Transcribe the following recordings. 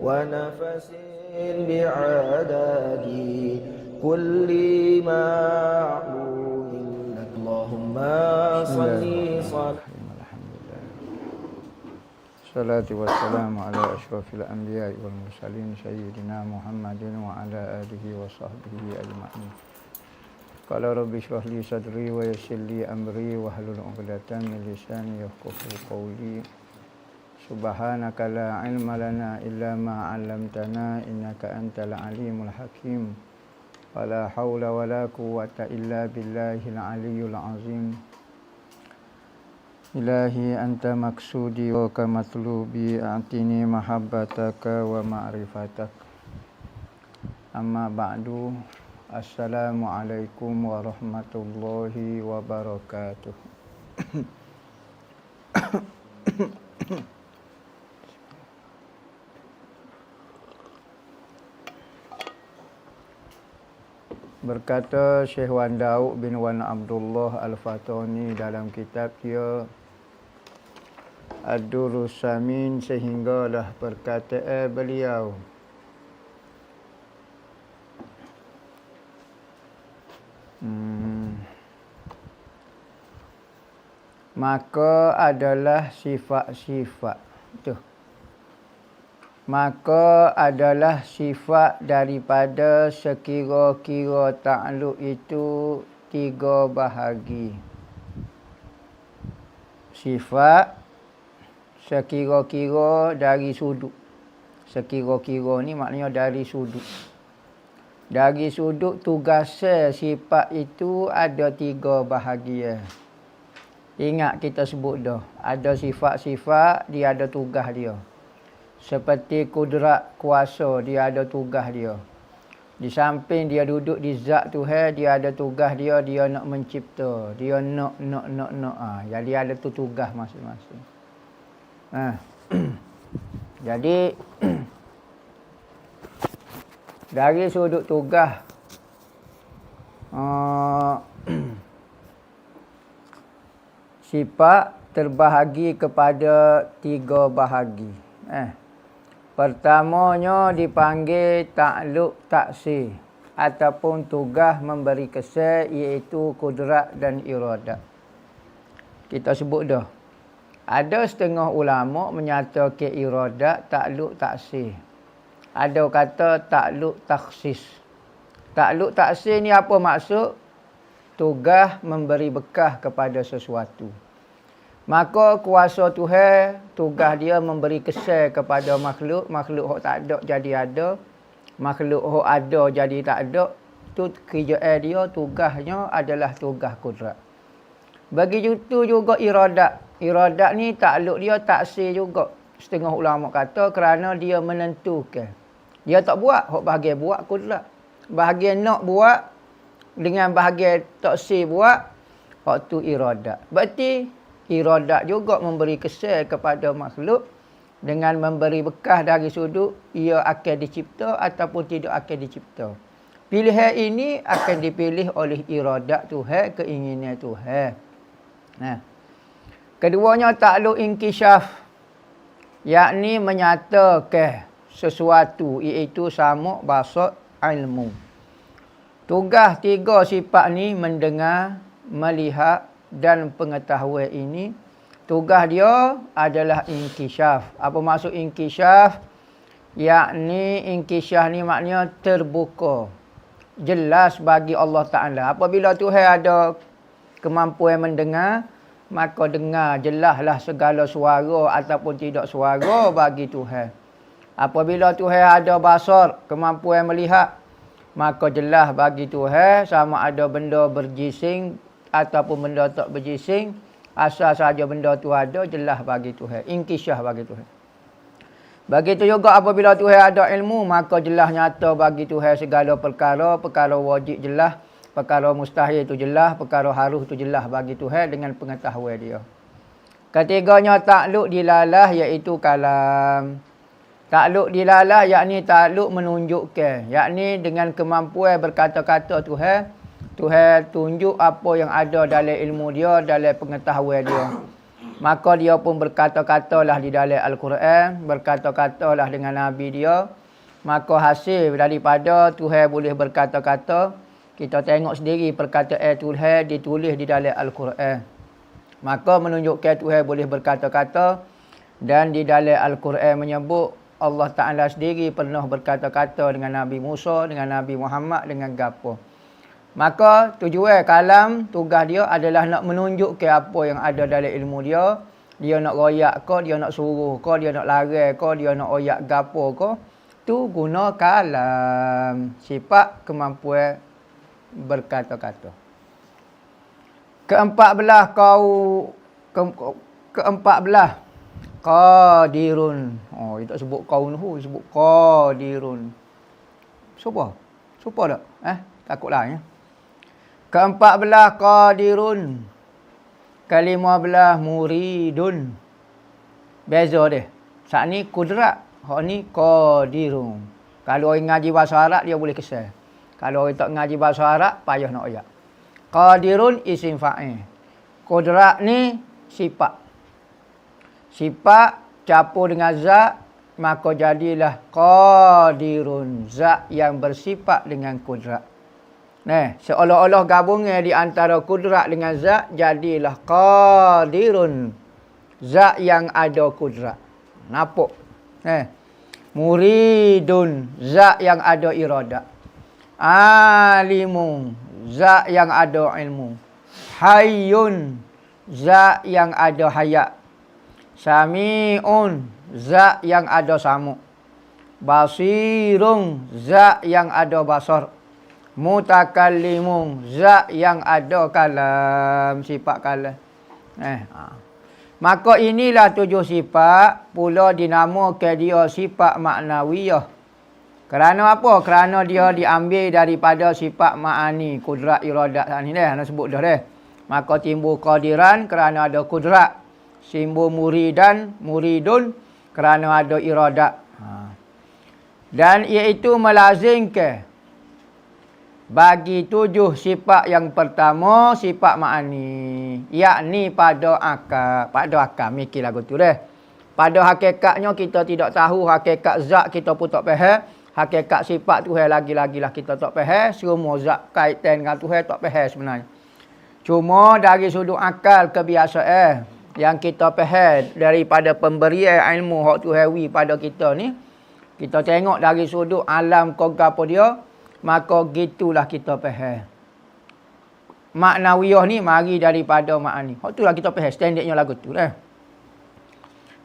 ونفس بعدد كل معلوم لك اللهم صل Salatu wassalamu ala asyrafil anbiya'i wal mursalin sayyidina Muhammadin wa ala alihi wa sahbihi ajma'in. Qala rabbi shrah li sadri wa yassir li amri wa hlul 'uqdatam min lisani yafqahu qawli. Subhanaka la ilma lana illa ma 'allamtana innaka antal alimul hakim. Wala haula wala quwwata illa billahil aliyyil azim. Ilahi anta maksudi wa kamatlubi a'tini mahabbataka wa ma'rifatak. Amma ba'du. Assalamualaikum warahmatullahi wabarakatuh. Berkata Syekh Wan Daud bin Wan Abdullah Al-Fatani dalam kitab dia Ad-Durrus Samin, sehinggalah perkataan beliau, maka adalah sifat-sifat tu. Maka adalah sifat daripada sekira-kira takluk itu tiga bahagi. Sifat sekira-kira dari sudut. Sekira-kira ni maknanya dari sudut. Dari sudut tugasnya sifat itu ada tiga bahagian. Ingat kita sebut dah. Ada sifat-sifat, dia ada tugas dia. Seperti kudrat kuasa, dia ada tugas dia. Di samping dia duduk di zat Tuhan, dia ada tugas dia, dia nak mencipta. Dia nak. Jadi ada tu tugas masing-masing. Jadi dari sudut tugas sifat terbahagi kepada tiga bahagi. Pertamanya dipanggil takluk taksir ataupun tugas memberi kesan, iaitu kudrat dan iradat. Kita sebut dah. Ada setengah ulama menyatakan iradat takluk taksir. Ada kata takluk taksis. Takluk taksir ni apa maksud? Tugas memberi bekah kepada sesuatu. Maka kuasa Tuhan, tugas dia memberi kesan kepada makhluk. Makhluk yang tak ada jadi ada. Makhluk yang ada jadi tak ada. Itu kerjaan dia, tugasnya adalah tugas kudrat. Begitu juga iradat. Iradat ni takluk dia taksir juga. Setengah ulama kata kerana dia menentukan. Dia tak buat, hak bahagian buat kudrat. Bahagian nak buat dengan bahagian taksir buat, hak tu iradat. Berarti iradat juga memberi kesan kepada makhluk dengan memberi bekah dari sudut ia akan dicipta ataupun tidak akan dicipta. Pilihan ini akan dipilih oleh iradat Tuhan, keinginan Tuhan. Keduanya takluk inkishaf, yakni menyatakan sesuatu, iaitu sama basat ilmu. Tugas tiga sifat ni, mendengar, melihat dan pengetahuan ini, tugas dia adalah inkishaf. Apa maksud inkishaf? Yakni inkishaf ni maknanya terbuka, jelas bagi Allah Ta'ala. Apabila Tuhan ada kemampuan mendengar, maka dengar jelaslah segala suara ataupun tidak suara bagi Tuhan. Apabila Tuhan ada basar, kemampuan melihat, maka jelas bagi Tuhan sama ada benda berjising ataupun benda tak berjising. Asal saja benda tu ada, jelas bagi Tuhan. Inkisyah bagi Tuhan. Begitu juga apabila Tuhan ada ilmu, maka jelas nyata bagi Tuhan segala perkara. Perkara wajib jelas, perkara mustahil itu jelas, perkara harus itu jelas bagi Tuhan dengan pengetahuan dia. Ketiganya takluk dilalah, iaitu kalam. Takluk dilalah yakni takluk menunjukkan, yakni dengan kemampuan berkata-kata Tuhan, Tuhan tunjuk apa yang ada dalam ilmu dia, dalam pengetahuan dia. Maka dia pun berkata-katalah di dalam Al-Quran, berkata-katalah dengan Nabi dia. Maka hasil daripada Tuhan boleh berkata-kata, kita tengok sendiri perkataan Tuhan ditulis di dalam Al-Quran. Maka menunjukkan Tuhan boleh berkata-kata, dan di dalam Al-Quran menyebut Allah Ta'ala sendiri pernah berkata-kata dengan Nabi Musa, dengan Nabi Muhammad, dengan gapo. Maka tujuan kalam, tugas dia adalah nak menunjukkan apa yang ada dalam ilmu dia. Dia nak royak ke, dia nak suruh ke, dia nak larang ke, dia nak oyak gapo ke. Tu guna kalam. Sifat kemampuan berkata-kata. Keempat-belah qadirun. Oh, dia tak sebut kaunuhu, sebut qadirun. Siapa? Siapa tak? Takutlah ya. Keempat-belah qadirun. Kelima-belah muridun. Beza dia. Saat ni kudrat, hak ni qadirun. Kalau orang ngaji bahasa Arab dia boleh kesal. Kalau orang tak ngaji bahasa Arab payah nak ayat. Qadirun isim fa'il. Kudrat ni sifat. Sifat campur dengan zat, maka jadilah qadirun, zat yang bersifat dengan kudrat. Nah, seolah-olah gabungnya di antara kudrat dengan zat, jadilah qadirun, zat yang ada kudrat. Nampak? Muridun, zat yang ada iradat. Alimun, zat yang ada ilmu. Hayyun, zat yang ada hayat. Sami'un, zat yang ada samuk. Basirun, zat yang ada basar. Mutakallimun, zat yang ada kalam, sifat kalam. Maka inilah 7 sifat, pula dinamakan dia sifat maknawiyah. Kerana apa? Kerana dia diambil daripada sifat ma'ani, kudrat, iradat. Ni dah, nak sebut dah dah. Maka timbul qadiran kerana ada kudrat. Timbul muridun kerana ada iradat. Dan iaitu melazimkan bagi 7 sifat yang pertama, sifat ma'ani. Yakni pada akal. Pada akal, mikir lagu tu dah. Pada hakikatnya kita tidak tahu, hakikat zat kita pun tak faham. Hakikat sifat Tuhan lagi-lagi lah kita tak faham. Semua zat kaitan dengan Tuhan tak faham sebenarnya. Cuma dari sudut akal kebiasaan yang kita faham daripada pemberian ilmu hak Tuhan wi pada kita ni, kita tengok dari sudut alam kogapa dia, maka gitulah kita faham. Maknawiyah ni mari daripada ma'ani. Hak itulah kita faham, standardnya lagu tu lah.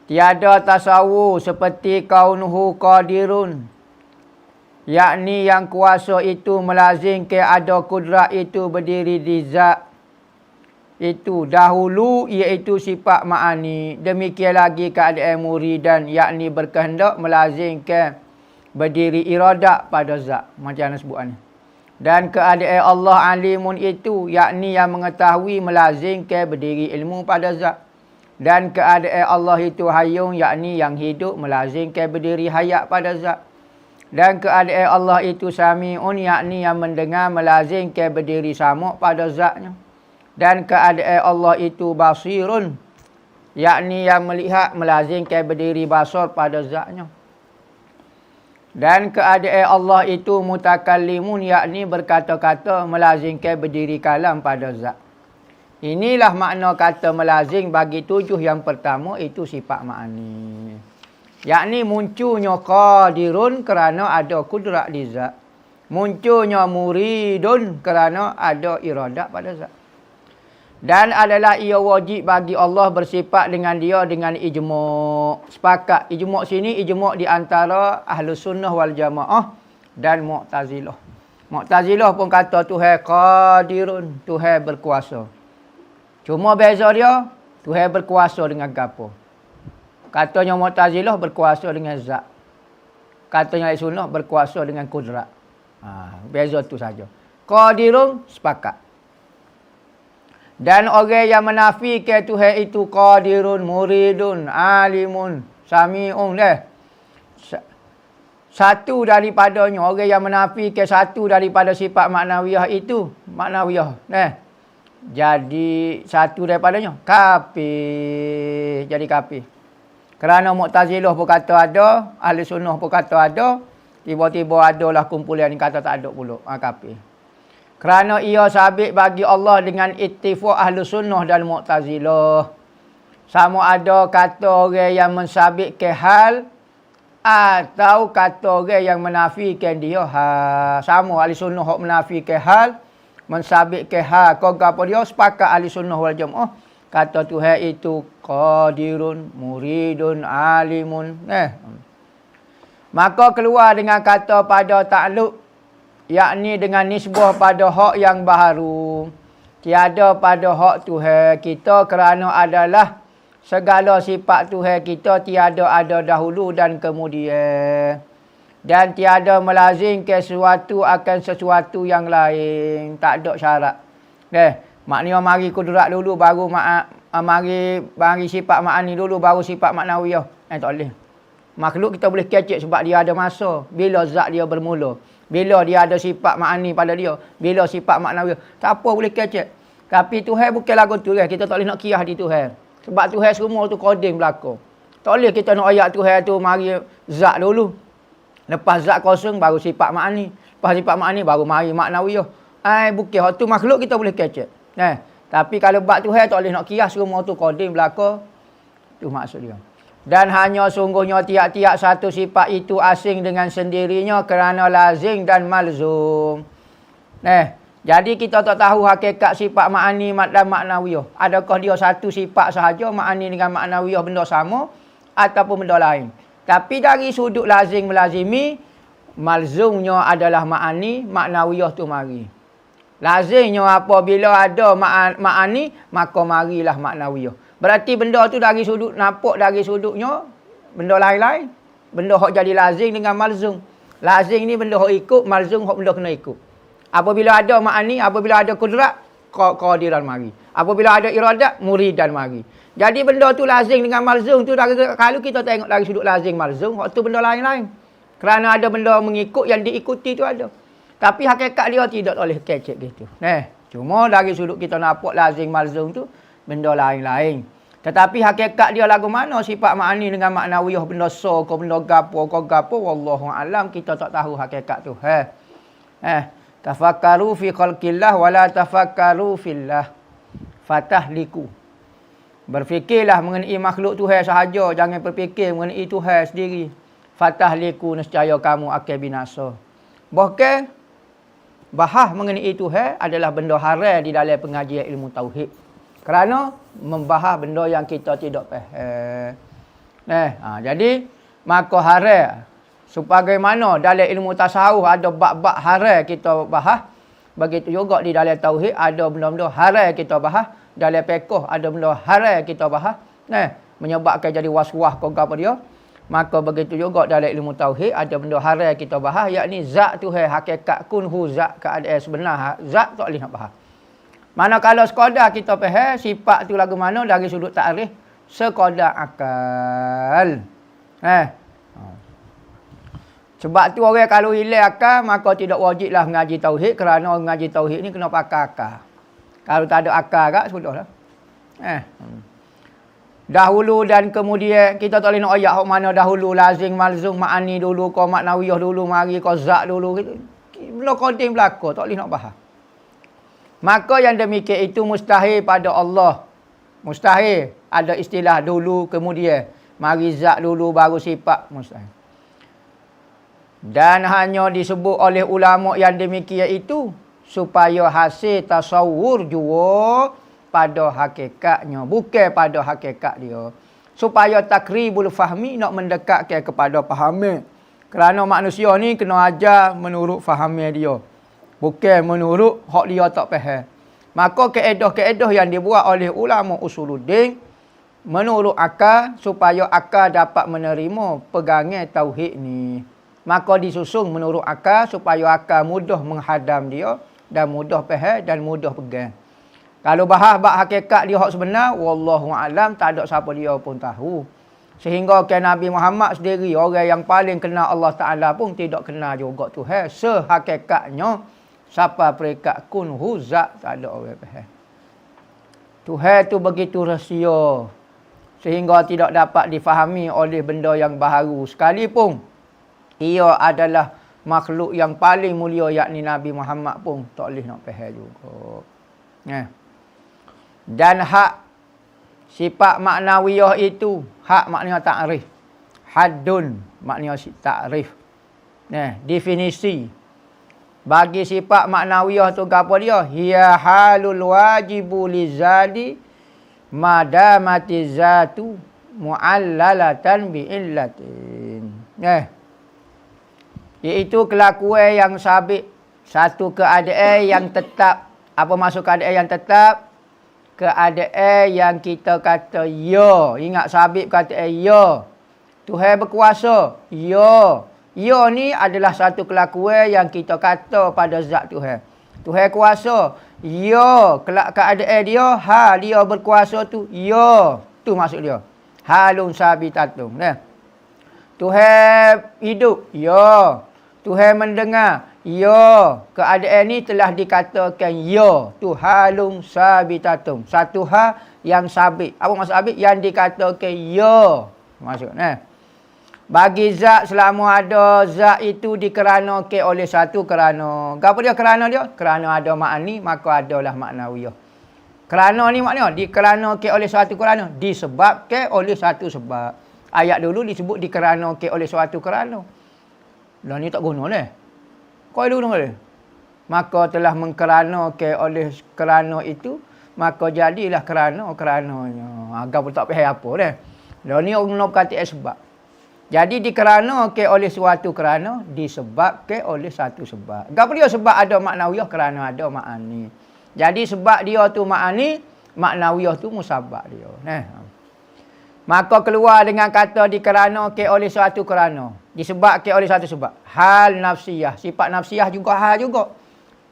Tiada tasawur seperti kaunuhu qadirun. Yakni yang kuasa itu melazimkan ada kudrat itu berdiri di zat. Itu dahulu iaitu sifat ma'ani. Demikian lagi keadaan muridan, yakni berkehendak melazimkan berdiri iradat pada zat. Macam mana sebut ni. Dan keadaan Allah alimun itu, yakni yang mengetahui melazimkan berdiri ilmu pada zat. Dan keadaan Allah itu hayyun, yakni yang hidup melazimkan berdiri hayat pada zat. Dan keadaan Allah itu sami'un, yakni yang mendengar melazimkan berdiri samuk pada zatnya. Dan keadaan Allah itu basirun, yakni yang melihat melazimkan berdiri basar pada zatnya. Dan keadaan Allah itu mutakallimun, yakni berkata-kata melazimkan berdiri kalam pada zat. Inilah makna kata melazim bagi 7 yang pertama, itu sifat ma'ani. Yakni munculnya qadirun kerana ada kudrat di zat. Munculnya muridun kerana ada iradat pada zat. Dan adalah ia wajib bagi Allah bersifat dengan dia dengan ijma'. Sepakat. Ijma' sini, ijma' di antara Ahlus Sunnah wal Jamaah dan Mu'tazilah. Mu'tazilah pun kata Tuhan qadirun, Tuhan berkuasa. Cuma beza dia, Tuhan berkuasa dengan gapo. Katanya Mu'tazilah berkuasa dengan zat. Katanya Ahlus Sunnah berkuasa dengan kudrat. Beza tu saja. Qadirun sepakat. Dan orang yang menafikan Tuhan itu qadirun, muridun, alimun, sami'un dah. Satu daripadanya, orang yang menafikan satu daripada sifat maknawiyah itu, maknawiyah dah. jadi satu daripadanya kafir. Jadi kafir. Kerana Mu'tazilah pun kata ada, Ahli Sunnah pun kata ada, tiba-tiba adalah kumpulan yang kata tak ada pula. Kafir. Kerana ia sabit bagi Allah dengan ittifaq Ahli Sunnah dan Mu'tazilah. Sama ada kata orang yang mensabitkan hal atau kata orang yang menafikan dia hal. Sama Ahli Sunnah yang menafikan hal, mensabitkan hal. Kau apa dia? Sepakat Ahli Sunnah wal Jamaah. Kata Tuhan itu qadirun, muridun, alimun. Maka keluar dengan kata pada ta'alluq, yakni dengan nisbah pada hak yang baharu. Tiada pada hak Tuhan kita kerana adalah segala sifat Tuhan kita tiada ada dahulu dan kemudian. Dan tiada melazimkan sesuatu akan sesuatu yang lain. Tak ada syarat. Maknanya mari kudrat dulu baru mari sifat ma'ani dulu baru sifat maknawiyah. Tak boleh. Makhluk kita boleh kecek sebab dia ada masa. Bila zat dia bermula. Bila dia ada sifat ma'ani pada dia. Bila sifat maknawiyah. Tak apa boleh kecek. Tapi Tuhan bukan lagu tu. Kita tak boleh nak kiyah di Tuhan. Sebab Tuhan semua tu kodim berlaku. Tak boleh kita nak ayat Tuhan tu mari zat dulu. Lepas zat kosong baru sifat ma'ani. Lepas sifat ma'ani baru mari maknawiyah. Bukan. Hak tu makhluk kita boleh kecek. Tapi kalau bab Tuhan tak boleh nak kias semua tu kodim belaka. Itu maksud dia. Dan hanya sungguhnya tiap-tiap satu sifat itu asing dengan sendirinya kerana lazim dan malzum. Jadi kita tak tahu hakikat sifat ma'ani dan maknawiyah. Adakah dia satu sifat sahaja, ma'ani dengan maknawiyah benda sama ataupun benda lain. Tapi dari sudut lazim melazimi, malzumnya adalah ma'ani, maknawiyah tu mari. Lazimnya apabila ada ma'ani, maka marilah maknawiyah. Berarti benda tu dari sudut, nampak dari sudutnya, benda lain-lain. Benda hak jadi lazim dengan malzum. Lazim ni benda hak ikut, malzum hak benda kena ikut. Apabila ada ma'ani, apabila ada kudrat, qadiran mari. Apabila ada iradat, muridan mari. Jadi benda tu lazim dengan malzum tu, kalau kita tengok dari sudut lazim malzum, hak tu benda lain-lain. Kerana ada benda mengikut yang diikuti tu ada. Tapi hakikat dia tidak boleh kecek gitu. Cuma dari sudut kita nampak lazim malzum tu benda lain-lain. Tetapi hakikat dia lagu mana sifat ma'ani dengan maknawiyah benda so ke benda gapo wallahu alam kita tak tahu hakikat tu. Tafakkaru fi khalqillah wala tafakkaru fillah. Fatahliku. Berfikirlah mengenai makhluk Tuhan sahaja, jangan berfikir mengenai Tuhan sendiri. Fatahliku nescaya kamu akan binasa. Bahkan bahas mengenai Tuhan adalah benda haram di dalam pengajian ilmu tauhid. Kerana membahas benda yang kita tidak faham. Jadi maka haram sebagaimana dalam ilmu tasawuf ada bab-bab haram kita bahas, begitu juga di dalam tauhid ada benda-benda haram kita bahas, dalam fiqh ada benda haram kita bahas. Menyebabkan jadi was-was ke apa dia. Maka begitu juga dalam ilmu tauhid ada benda haram kita bahas, yakni zat Tuhan, hakikat kunhu, zat keadaan sebenar, zat tak boleh nak bahas. Manakala sekadar kita faham sifat tu lagu mana dari sudut takrif, sekadar akal. Sebab tu orang kalau hilang akal maka tidak wajiblah mengaji tauhid, kerana mengaji tauhid ni kena pakai akal. Kalau tak ada akal agak sudahlah. Dahulu dan kemudian kita tak boleh nak ayat hak mana dahulu, lazim, malzum, ma'ani dulu, kau maknawiyah dulu, mari kau zat dulu. Benda kodim belaka, tak boleh nak bahas. Maka yang demikian itu mustahil pada Allah. Mustahil ada istilah dulu kemudian. Mari zat dulu baru sifat, mustahil. Dan hanya disebut oleh ulama yang demikian itu supaya hasil tasawur jua pada hakikatnya, bukan pada hakikat dia. Supaya takribul fahmi, nak mendekatkan kepada fahami. Kerana manusia ni kena ajar menurut fahami dia, bukan menurut hak dia tak faham. Maka kaedah-kaedah yang dibuat oleh ulama usuluddin menurut akal, supaya akal dapat menerima pegangan tauhid ni. Maka disusun menurut akal supaya akal mudah menghadam dia dan mudah faham dan mudah pegang. Kalau bahas bab hakikat dia hak sebenar, wallahu alam, tak ada siapa dia pun tahu. Sehingga ke Nabi Muhammad sendiri, orang yang paling kenal Allah Ta'ala pun tidak kenal juga Tuhan. Sehakikatnya, siapa peringkat kun huzak, tak ada orang faham. Tuhan tu begitu rahsia sehingga tidak dapat difahami oleh benda yang baharu sekalipun ia adalah makhluk yang paling mulia, yakni Nabi Muhammad pun tak boleh nak faham juga. Dan hak sifat maknawiyah itu, hak maknanya ta'rif. Haddun maknanya ta'rif. Definisi. Bagi sifat maknawiyah tu apa dia? Hiya halul wajibu lizadi madamati zatu mu'allalatan bi'illatin. Iaitu kelakuan yang sabit, satu keadaan yang tetap. Apa maksud keadaan yang tetap? Keadaan yang kita kata ya. Ingat sabit kata ya. Tuhan berkuasa. Ya. Ya ni adalah satu kelakuan yang kita kata pada zat Tuhan. Tuhan kuasa. Ya. Keadaan dia, dia berkuasa tu. Ya. Tu maksud dia. Halun sabitatum. Tuhan hidup. Ya. Tuhan mendengar. Ya. Keadaan ni telah dikatakan ya. Tu halum sabitatum. Satu hal yang sabit. Apa maksud sabit? Yang dikatakan ya. Maksud. Bagi zat, selama ada zat itu dikeranakan oleh satu kerana. Apa dia kerana dia? Kerana ada makni, maka adalah maknawiyah. Kerana ni maknanya dikeranakan oleh satu kerana. Disebabkan oleh satu sebab. Ayat dulu disebut dikeranakan oleh suatu kerana. Dah ni tak guna dah. Kau dulu guna. Maka telah mengkeranakan oleh kerana itu, maka jadilah kerananya. Agak pun tak faham apa dah. Dah ni guna perkataan sebab. Jadi dikeranakan oleh suatu kerana, disebabkan oleh satu sebab. Apa dia sebab ada maknawiyah? Kerana ada makni. Jadi sebab dia tu makni, maknawiyah tu musabab dia. Maka keluar dengan kata dikeranakan oleh suatu kerana. Disebabkan oleh satu sebab. Hal nafsiyah. Sifat nafsiyah juga hal juga.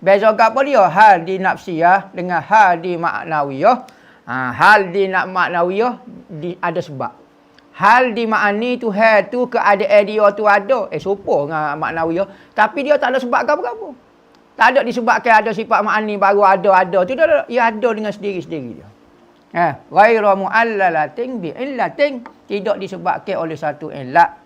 Beza apa dia? Hal di nafsiyah dengan hal di maknawiyah. Hal di maknawiyah ada sebab. Hal di makni tu hal tu keadaan dia tu ada. Serupa dengan maknawiyah. Tapi dia tak ada sebab apa-apa. Tak ada disebabkan ada sifat makni baru ada. Tu dia ada dengan sendiri-sendiri dia. Ghairu mu'allalatin bi'illatin. Tidak disebabkan oleh satu illat.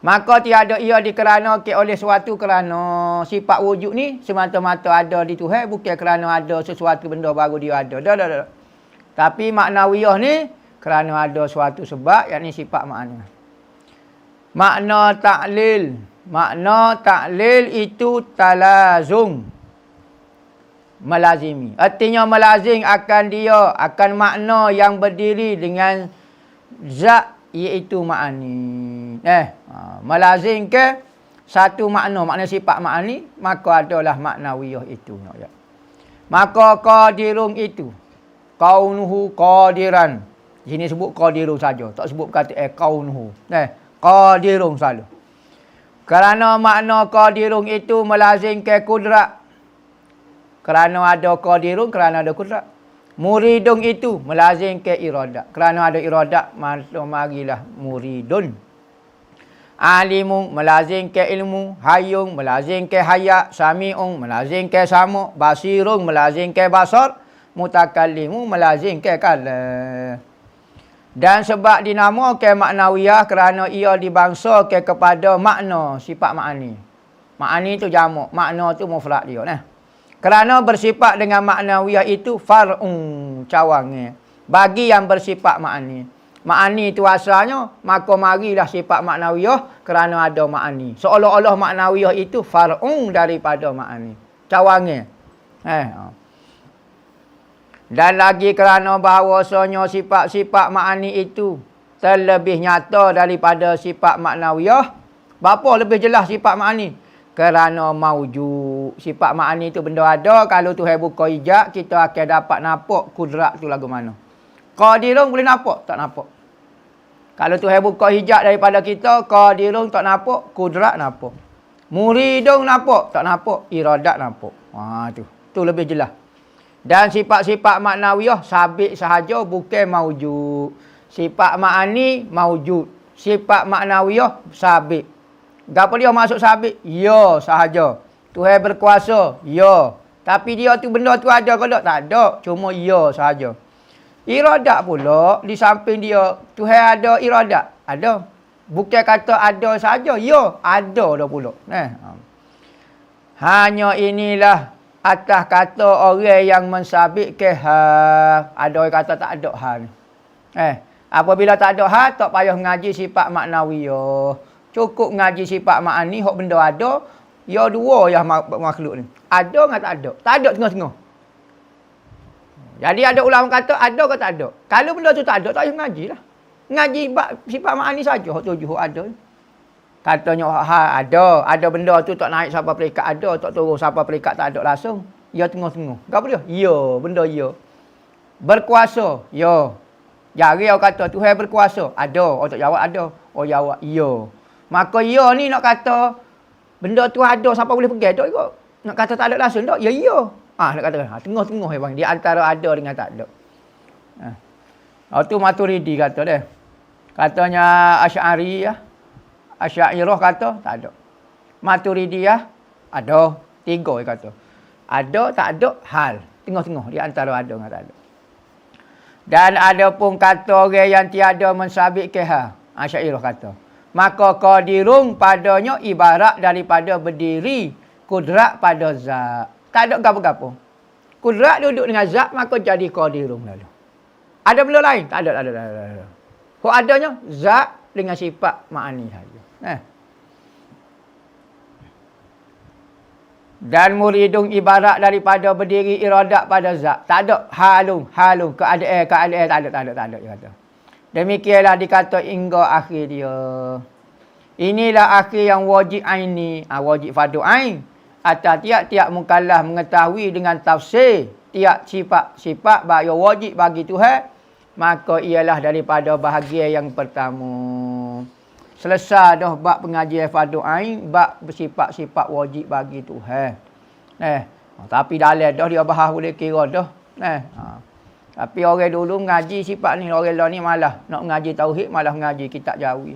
Maka tiada ia dikeranakan oleh suatu kerana. Sifat wujud ni semata-mata ada di Tuhan. Bukan kerana ada sesuatu benda baru dia ada. Dah. Tapi maknawiyah ni kerana ada suatu sebab, yakni sifat makna. Makna ta'lil. Makna ta'lil itu talazum. Melazimi. Artinya melazim akan dia, akan makna yang berdiri dengan zat, iaitu makni. Melazim ke satu makna sifat makni, maka adalah maknawiyah itu. Maka qadirun itu. Kaunuhu qadiran. Di sini sebut qadirun saja. Tak sebut kata kaunuhu. Qadirun saja. Kerana makna qadirun itu melazimkan kudrat. Kerana ada qadirun, kerana ada kudrat. Muridun itu melazimkan iradat. Kerana ada iradat, marilah muridun. Alimun melazimkan ilmu. Hayyun melazimkan hayat. Sami'un melazimkan sama'. Basirun melazimkan basar. Mutakallimu melazimkan kalam. Dan sebab dinamakan maknawiyah kerana ia dibangsakan kepada makna sifat makni. Makni itu jamak, makna itu mufrad dia. Kerana bersifat dengan maknawiyah itu far'un, cawangnya. Bagi yang bersifat makni. Makni itu asalnya, maka marilah sifat maknawiyah kerana ada makni. Seolah-olah maknawiyah itu far'un daripada makni. Cawangnya. Dan lagi kerana bahawasanya sifat-sifat makni itu terlebih nyata daripada sifat maknawiyah. Apa lebih jelas sifat makni? Kerana maujud. Sifat makni itu benda ada. Kalau Tuhan buka hijab, kita akan dapat nampak kudrat tu lagu mana. Qadirun boleh nampak? Tak nampak. Kalau Tuhan buka hijab daripada kita, qadirun tak nampak, kudrat nampak. Muridun nampak? Tak nampak. Iradat nampak. Tu lebih jelas. Dan sifat-sifat maknawiyah sabit sahaja, bukan maujud. Sifat makni maujud. Sifat maknawiyah sabit. Apa dia maksud sabit? Ya sahaja. Tuhan berkuasa. Ya. Tapi dia tu benda tu ada ke tak? Tak ada. Cuma ya sahaja. Iradat pula di samping dia Tuhan ada iradat. Ada. Bukan kata ada saja. Ya, ada dah pula. Hanya inilah atas kata orang yang mensabitkan hal. Ada orang kata tak ada hal. Apabila tak ada hal, tak payah ngaji sifat maknawiyah. Cukup ngaji sifat ma'ani, hak benda ada. Ya dua yang makhluk ni. Ada dengan tak ada. Tak ada tengah-tengah. Jadi ada ulama kata ada ke tak ada. Kalau benda tu tak ada, tak payah ngaji lah. Ngaji sifat ma'ani saja. Hak tujuh hak ada. Katanya ada. Ada benda tu tak naik sampai peringkat ada. Tak turun sampai peringkat tak ada langsung. Ya tengah-tengah. Apa dia? Ya. Benda ya. Berkuasa. Ya. Jari orang kata Tuhan berkuasa. Ada. Orang tak jawab ada. Orang jawab ya. Maka ya ni nak kata benda tu ada sampai boleh pergi tak ikut. Nak kata tak ada langsung tak? Ya ya. Nak kata tengah-tengah bang. Di antara ada dengan tak ada. Tu Maturidi kata dia. Katanya Asy'ariyah. Asy'ariyah kata tak ada. Maturidiyah ada. Tiga dia kata. Ada tak ada hal. Tengah-tengah di antara ada dengan tak ada. Dan ada pun kata orang yang tiada mensabitkan hal. Asy'ariyah kata. Maka qadirun padanya ibarat daripada berdiri kudrat pada zat. Tak ada gapo-gapo. Kudrat duduk dengan zat maka jadi qadirun lalu. Ada benda lain? Tak ada. Kok adanya zat dengan sifat ma'ani saja. Dan muridun ibarat daripada berdiri iradat pada zat. Tak ada halung keadaan tak ada dia kata. Demikianlah dikata hingga akhir dia. Inilah akhir yang wajib aini, wajib fardu ain. Atas tiap-tiap mukallaf mengetahui dengan tafsir tiap sifat yang wajib bagi Tuhan, maka ialah daripada bahagian yang pertama. Selesai dah bab pengajian fardu ain, bab bersifat-sifat wajib bagi Tuhan. Tapi dalam dah dia bahas boleh kira dah. Tapi orang dulu ngaji sifat ni, orang lah ni malah nak ngaji tauhid, malah ngaji kitab jawi.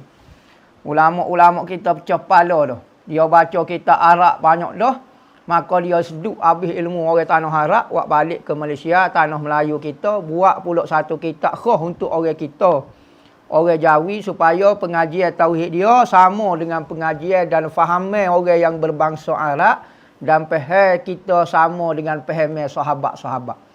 Ulama-ulama kita pecah kepala dah. Dia baca kitab Arab banyak dah, maka dia seduk habis ilmu orang tanah Arab, buat balik ke Malaysia, tanah Melayu kita, buat pula satu kitab khas untuk orang kita, orang Jawi, supaya pengajian tauhid dia sama dengan pengajian dan fahaman orang yang berbangsa Arab, dan faham kita sama dengan faham sahabat-sahabat.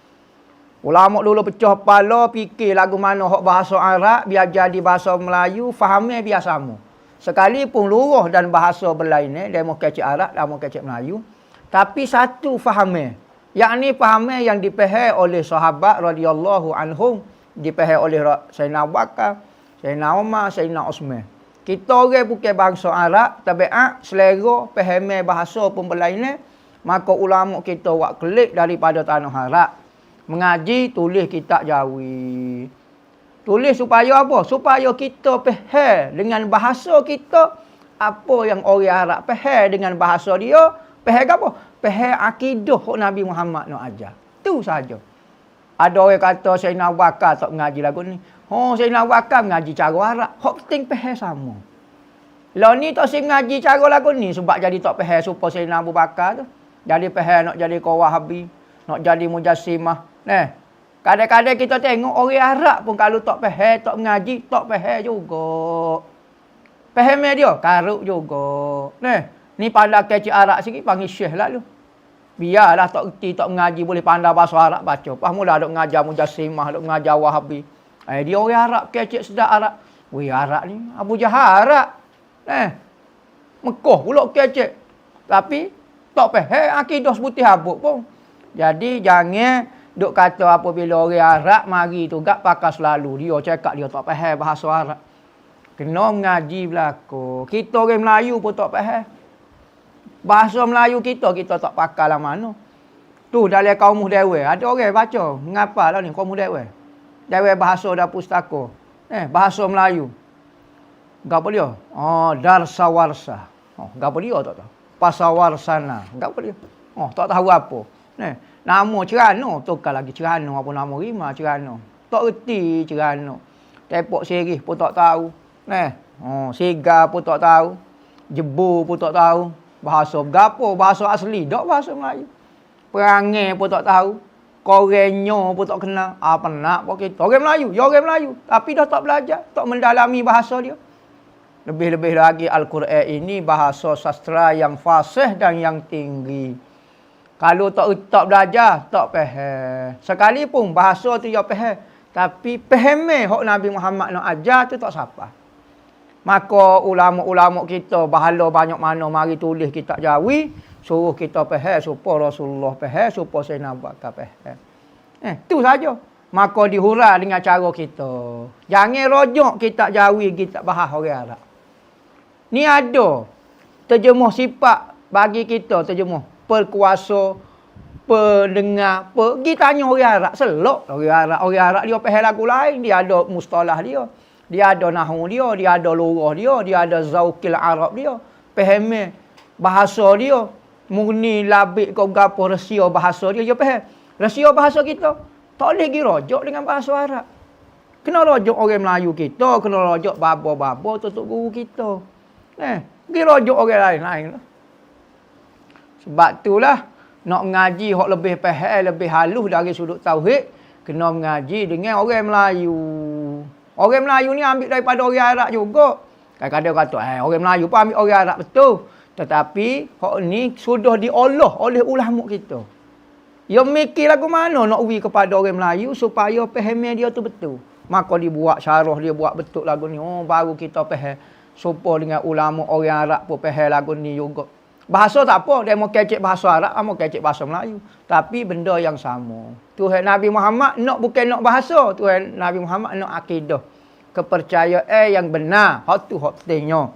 Ulama dulu pecah kepala, fikir lagu mana hak bahasa Arab biar jadi bahasa Melayu, fahamnya biar sama. Sekalipun luruh dan bahasa berlainan, dia mau kecik Arab, dia mau kecik Melayu, tapi satu fahamnya. Yakni fahamnya yang dipahami oleh sahabat radhiyallahu anhum, dipahami oleh Sayyidina Abu Bakar, Sayyidina Umar, Sayyidina Utsman. Kita orang bukan bangsa Arab, tabiat selera faham bahasa pun berlainan, maka ulama kita buat kelik daripada tanah Arab. Mengaji, tulis kitab jawi. Tulis supaya apa? Supaya kita faham dengan bahasa kita apa yang orang Arab faham dengan bahasa dia. Faham apa? Faham akidah Nabi Muhammad nak ajar. Tu saja. Ada orang kata Sayyidina Abu Bakar tak mengaji lagu ni. Sayyidina Abu Bakar mengaji cara Arab. Hak penting faham sama. Lah ni tak mengaji cara lagu ni sebab jadi tak faham supaya Sayyidina Abu Bakar tu. Jadi faham nak jadi Wahabi, nak jadi Mujassimah. Kadang-kadang kita tengok orang Arab pun kalau tak faham, tak mengaji, tak faham juga. Faham dia, karuk juga. Ni pandai kecik Arab sikit, panggil syekh lah lu. Biarlah tak erti, tak mengaji, boleh pandai bahasa Arab baca. Pas mula duk mengajar Mujassimah, duk mengajar Wahabi. Dia orang Arab, kecik sedap Arab. Weh Arab ni, Abu Jahal Arab. Mekah pula kecik. Tapi, tak faham, akidah seputih habuk pun. Jadi, jangan duk kata apabila orang Arab mari tu gak pakai selalu. Dia cakap dia tak faham bahasa Arab. Kena mengaji belaka. Kita orang Melayu pun tak faham. Bahasa Melayu kita tak pakai lah mana. Tu dalam kaum Dewan. Ada orang baca. Mengapa lah ni kaum Dewan. Dewan bahasa dah pustaka. Bahasa Melayu. Gapa dia? Darsawarsa. Gapa dia tak tahu. Pasawarsana. Gapa dia? Tak tahu apa. Nama Cerano, tukar lagi Cerano, apa nama rima Cerano. Tak erti Cerano. Tepok serih pun tak tahu. Sigar pun tak tahu. Jebu pun tak tahu. Bahasa gapo, bahasa asli, tak bahasa Melayu. perangai pun tak tahu. Korenyo pun tak kenal. Apa nak pun kita. Orang Melayu, ya orang Melayu. Tapi dah tak belajar, tak mendalami bahasa dia. Lebih-lebih lagi Al-Quran ini bahasa sastra yang fasih dan yang tinggi. Kalau tak belajar, tak faham. Sekalipun bahasa tu ya faham. Tapi faham hak Nabi Muhammad nak ajar tu tak siapa. Maka ulama-ulama kita bahala banyak mana mari tulis kitab Jawi, suruh kita faham supaya Rasulullah faham, supaya Sayyidina Abu Bakar faham. Tu saja. Maka dihurai dengan cara kita. Jangan rojok kitab Jawi, kitab bahas orang Arab. Ni ada terjemuh sifat bagi kita, terjemuh perkuasa, pendengar, pergi tanya orang Arab, selok orang Arab dia faham lagu lain, dia ada mustalah dia. Dia ada nahwu dia, dia ada lurah dia ada zaukil Arab dia. Faham bahasa dia. Murni labik kau gapo rahsia bahasa dia faham. Rahsia bahasa kita tak boleh pergi rojak dengan bahasa Arab. Kena rojak orang Melayu kita, kena rojak babo-babo tutup guru kita. Pergi rojak orang lain-lain lah. Sebab itulah nak mengaji hak lebih faham, lebih halus dari sudut tauhid, kena mengaji dengan orang Melayu. Orang Melayu ni ambil daripada orang Arab juga. Kadang-kadang kata, orang Melayu pun ambil orang Arab betul. Tetapi, hak ni sudah diolah oleh ulama kita. Dia mikir lagu mana nak uji kepada orang Melayu supaya faham dia tu betul. Maka dia buat syarah, dia buat betul lagu ni. Oh, baru kita faham. Supaya dengan ulama orang Arab pun faham lagu ni juga. Bahasa tak apa, dia mau kecek bahasa Arab, mau kecek bahasa Melayu. Tapi benda yang sama. Tuhan Nabi Muhammad nak bukan nak bahasa, Tuhan Nabi Muhammad nak akidah. Kepercayaan yang benar, hak tu hak pentingnya.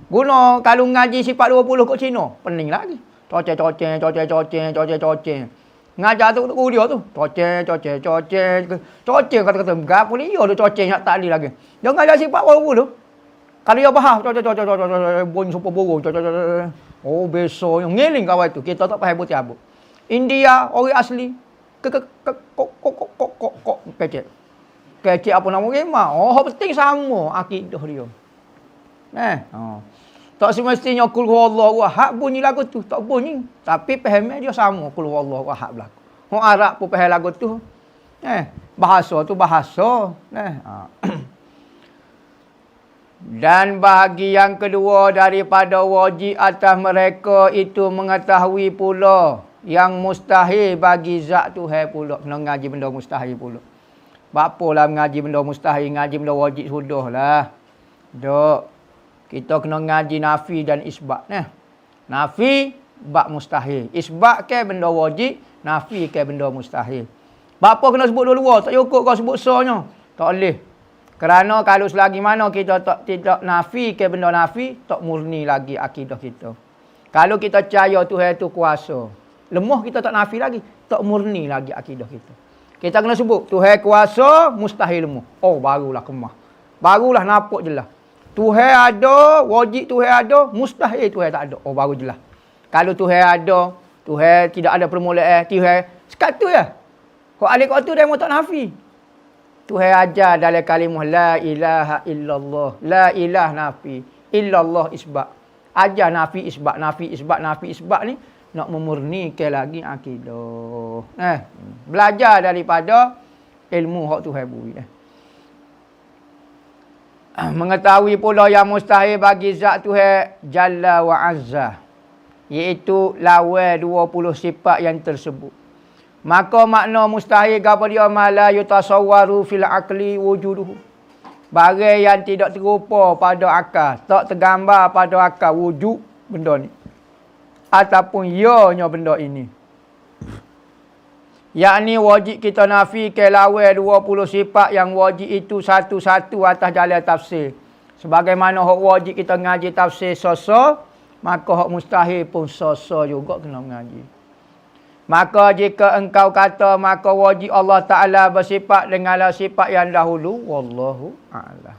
Guna kalau ngaji sifat 20 kat Cina, pening lagi. Coceng. Ngajar tu dia tu. Coceng kata-kata gapo ni dia tu coceng nak tak lagi. Dia ngajar sifat 20. Kalau dia bahas bunyi sopo burung. Oh, besok yang ngeling kawan tu. Kita tak faham putih abuk. India, orang asli. Kok. Kecek apa nama gemah. Oh, penting sama akidah dia. Tak semestinya kul huwallahu ahad bunyi lagu tu. Tak bunyi. Tapi fahamnya dia sama kul huwallahu ahad berlaku. Orang Arab pun faham lagu tu. Bahasa tu bahasa. Dan bahagi yang kedua daripada wajib atas mereka itu mengetahui pula yang mustahil bagi zat Tuhan pula. Kena ngaji benda mustahil pula. Bapalah mengaji benda mustahil, ngaji benda wajib sudahlah. Dok. Kita kena ngaji nafi dan isbat. Nafi, bab mustahil. Isbat ke benda wajib, nafi ke benda mustahil. Bapa kena sebut dua-dua, tak cukup kau sebut sonya. Tak boleh. Kerana kalau selagi mana kita tidak nafi ke benda nafi, tak murni lagi akidah kita. Kalau kita percaya Tuhan itu kuasa, lemah kita tak nafi lagi, tak murni lagi akidah kita. Kita kena sebut Tuhan kuasa, mustahil lemah. Oh, barulah kemah. Barulah nampak jelas. Tuhan ada, wajib Tuhan ada, mustahil Tuhan tak ada. Oh, baru jelas. Kalau Tuhan ada, Tuhan tidak ada permulaan, Tuhan sekat tu ya. Kau alik kau tu dia mau tak nafi. Tuhan ajar dalam kalimah la ilaha illallah. La ilah nafi, illallah isbat. Ajar nafi isbat, nafi isbat ni nak memurnikan lagi akidah. Belajar daripada ilmu hak Tuhan beri. Mengetahui pula yang mustahil bagi zat Tuhan Jalla wa Azza, iaitu lawan 20 sifat yang tersebut. Maka makna mustahil kepada dia mala yutasawwaru fil aqli wujuduhu. Barang yang tidak terupa pada akal, tak tergambar pada akal wujud benda ni. Ataupun ianya benda ini. Yakni wajib kita nafi ke lawan 20 sifat yang wajib itu satu-satu atas jalan tafsir. Sebagaimana hak wajib kita ngaji tafsir soso, maka hak mustahil pun soso juga kena mengaji. Maka jika engkau kata maka wajib Allah Ta'ala bersifat dengan sifat yang dahulu, wallahu a'lam.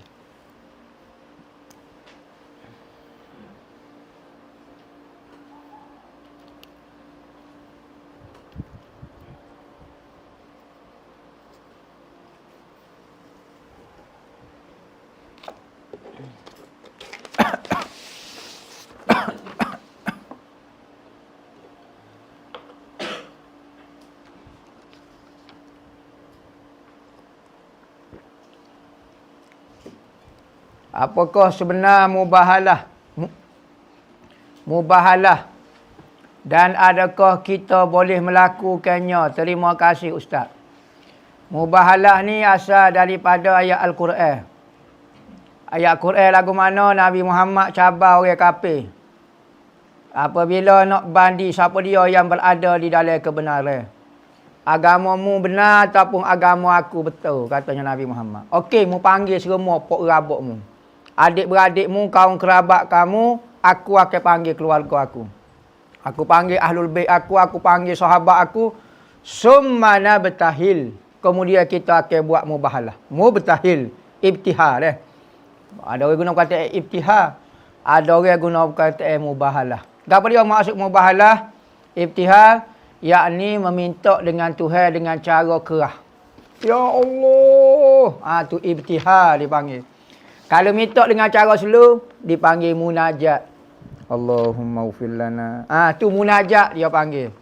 Apakah sebenar mubahalah? Mubahalah. Dan adakah kita boleh melakukannya? Terima kasih Ustaz. Mubahalah ni asal daripada ayat Al-Quran. Ayat Quran lagu mana Nabi Muhammad cabar orang kafir. Apabila nak bandi siapa dia yang berada di dalam kebenaran. Agamamu benar ataupun agama aku betul, katanya Nabi Muhammad. Okey, mu panggil semua pok rabokmu. Adik-beradikmu, kaum kerabat kamu, aku akan panggil keluarga aku. Aku panggil ahlul bait aku panggil sahabat aku. Summana betahil. Kemudian kita akan buat mubahalah. Mubtahil, ibtihar Ada orang guna kata ibtihar, ada orang guna kata mubahalah. Apa dia maksud mubahalah? Ibtihar yakni meminta dengan Tuhan dengan cara kerah. Ya Allah. Tu ibtihar dipanggil. Kalau minta dengan cara slow dipanggil munajat. Allahumma ufir lana. Tu munajat dia panggil.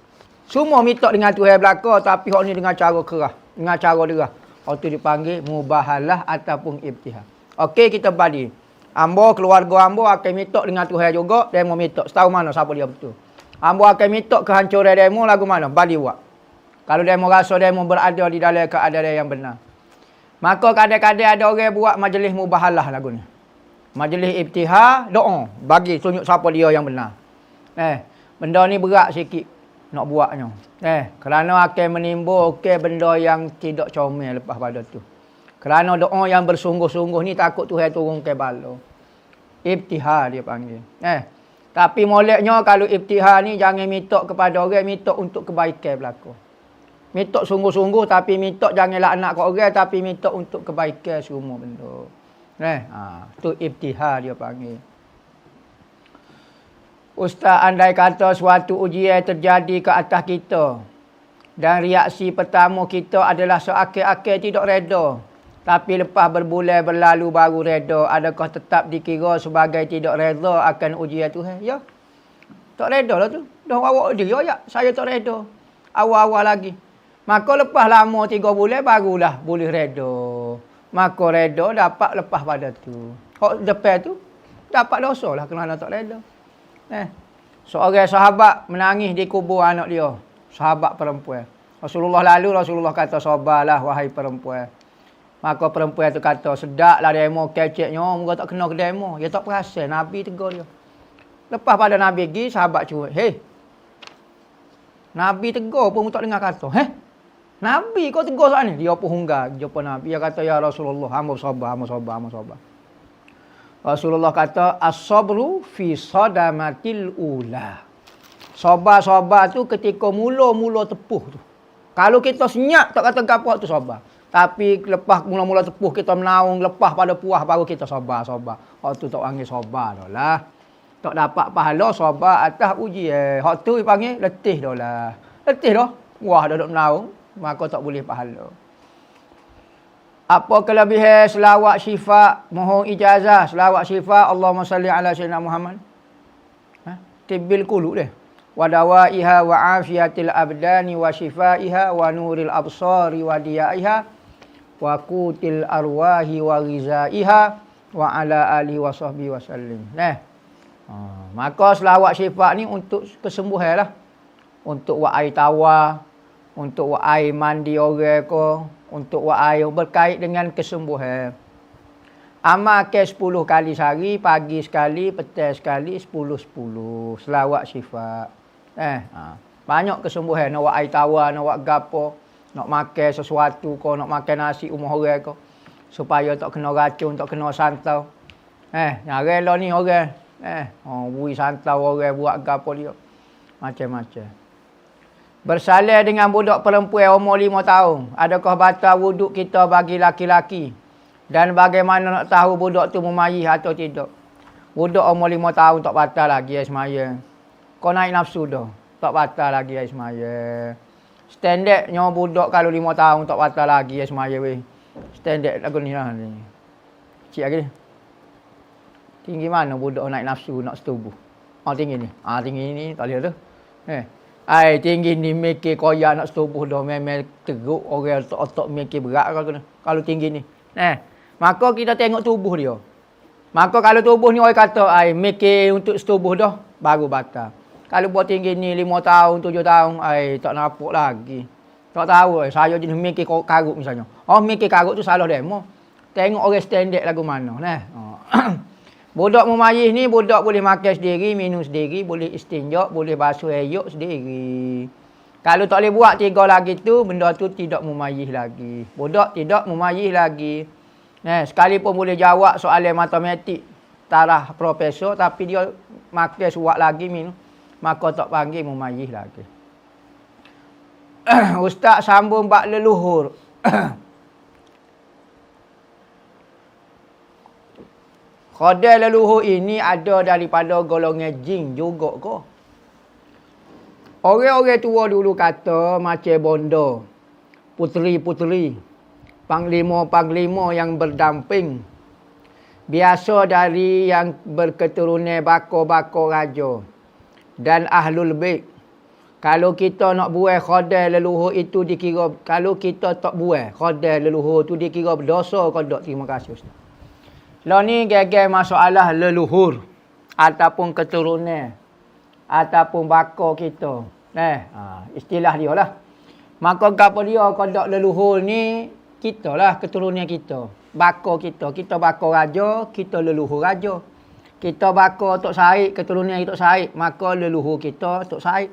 Semua minta dengan Tuhan belaka tapi hak ni dengan cara kerah, dengan cara derah. Hak tu dipanggil mubahalah ataupun ibtihar. Okey, kita balik. Ambo keluarga ambo akan minta dengan Tuhan juga, demo minta. Setahu mana siapa dia betul. Ambo akan minta kehancuran demo lagu mana? Balik buat. Kalau demo rasa demo berada di dalam keadaan yang benar. Maka kadang-kadang ada orang buat majlis mubahalah lagu ni. Majlis ibtihar, doa. Bagi tunjuk siapa dia yang benar. Benda ni berat sikit nak buatnya. Kerana akan menimbulkan benda yang tidak comel lepas pada tu. Kerana doa yang bersungguh-sungguh ni takut Tuhan turunkan bala. Ibtihar dia panggil. Tapi moleknya kalau ibtihar ni jangan minta kepada orang, minta untuk kebaikan berlaku. Minta sungguh-sungguh tapi minta jangan laknat kat orang tapi minta untuk kebaikan semua benda. Tu ibtihar dia panggil. Ustaz, andai kata suatu ujian terjadi ke atas kita dan reaksi pertama kita adalah seakhir-akhir tidak reda. Tapi lepas berbulan berlalu baru reda, adakah tetap dikira sebagai tidak reda akan ujian Tuhan? Ya. Tak reda lah tu. Dah awak dia ya, saya tak reda. Awal-awal lagi. Maka lepas lama 3 bulan barulah boleh reda. Maka reda dapat lepas pada tu. Hak depan tu dapat dosa lah kerana tak reda. Seorang sahabat menangis di kubur anak dia. Sahabat perempuan. Rasulullah lalu, Rasulullah kata, sabarlah wahai perempuan. Maka perempuan tu kata, sedaklah demo keceknya, moga tak kena ke demo. Dia tak perasan, Nabi tegur dia. Lepas pada Nabi pergi, sahabat curut. Nabi tegur pun tak dengar kata. Nabi kau tegur soal ni? Dia pun hunggar jumpa Nabi. Dia kata, ya Rasulullah, hamba sabar. Rasulullah kata, as-sabru fi sadamatil ula. Sabar tu ketika mula-mula tepuh tu. Kalau kita senyap tak kata gapo tu sabar. Tapi lepas mula-mula tepuh kita menaung, lepas pada puah baru kita sabar. Hak tu tak panggil sabar dah lah. Tak dapat pahala sabar atas ujian. Hak tu dipanggil letih dah lah. Letih dah. Wah dah duk menaung, maka tak boleh pahala. Apa kelebihan selawat syifa? Mohon ijazah selawat syifa. Allahumma salli ala sayyidina Muhammad. Tibbil qulub dia. Wa dawaiha wa afiyatil abdani wa shifaiha wa nuril absari wa diyaiha wa qutil arwahi wa ghizaiha wa ala alihi wa sahbihi wa sallim. Maka selawat syifa ni untuk kesembuhan lah. Untuk buat air tawar, untuk buat air mandi orang ke, untuk buat air berkait dengan kesembuhan. Amal ke 10 kali sehari, pagi sekali, petang sekali, 10-10. Selawat syifa. Banyak kesembuhan. Nak buat air tawar, nak buat gapo, nak makan sesuatu ke, nak makan nasi rumah orang ke. Supaya tak kena racun, tak kena santau. Yang rela ni orang. Bui santau orang buat gapo dia. Macam-macam. Bersalin dengan budak perempuan umur 5 tahun. Adakah batal wuduk kita bagi laki-laki? Dan bagaimana nak tahu budak tu memayih atau tidak? Budak umur 5 tahun tak batal lagi semaya. Kau naik nafsu dah. Tak batal lagi semaya. Standardnya budak kalau 5 tahun tak batal lagi semaya weh. Standard lagu ni lah. Cik lagi ni. Tinggi mana budak naik nafsu nak setubuh? Tinggi ni. Tinggi ni tak boleh tu. Tinggi ni mikir koyak nak setubuh dah. Memang teruk orang otak mikir berat kalau tinggi ni. Maka kita tengok tubuh dia. Maka kalau tubuh ni orang kata, ai mikir untuk setubuh dah, baru batal. Kalau buat tinggi ni 5 tahun, 7 tahun, ai tak nampak lagi. Tak tahu, saya jenis mikir karut misalnya. Oh, mikir karut tu salah demo. Tengok orang standard lagu mana. Nah. Budak mumayyiz ni, budak boleh makan sendiri, minum sendiri, boleh istinja, boleh basuh eyuk sendiri. Kalau tak boleh buat 3 lagi tu, benda tu tidak mumayyiz lagi. Budak tidak mumayyiz lagi. Sekalipun boleh jawab soalan matematik tarah profesor, tapi dia makan suak lagi minum, maka tak panggil mumayyiz lagi. Ustaz sambung bab leluhur. Khodai leluhur ini ada daripada golongan jin juga ke? Orang-orang tua dulu kata macam bondo, puteri-puteri, panglima-panglima yang berdamping. Biasa dari yang berketurunan bakor-bakor raja dan ahlul bait. Kalau kita nak buat khodai leluhur itu dikira, kalau kita tak buat khodai leluhur itu dikira berdosa ke tak? Terima kasih Ustaz. Lah ni gagal masalah leluhur ataupun keturunan ataupun bakor kita. Istilah dia lah. Maka gapo dia kodok leluhur ni kita lah, keturunan kita. Bakor kita. Kita bakor raja, kita leluhur raja. Kita bakor Tok Said, keturunan Tok Said, maka leluhur kita Tok Said.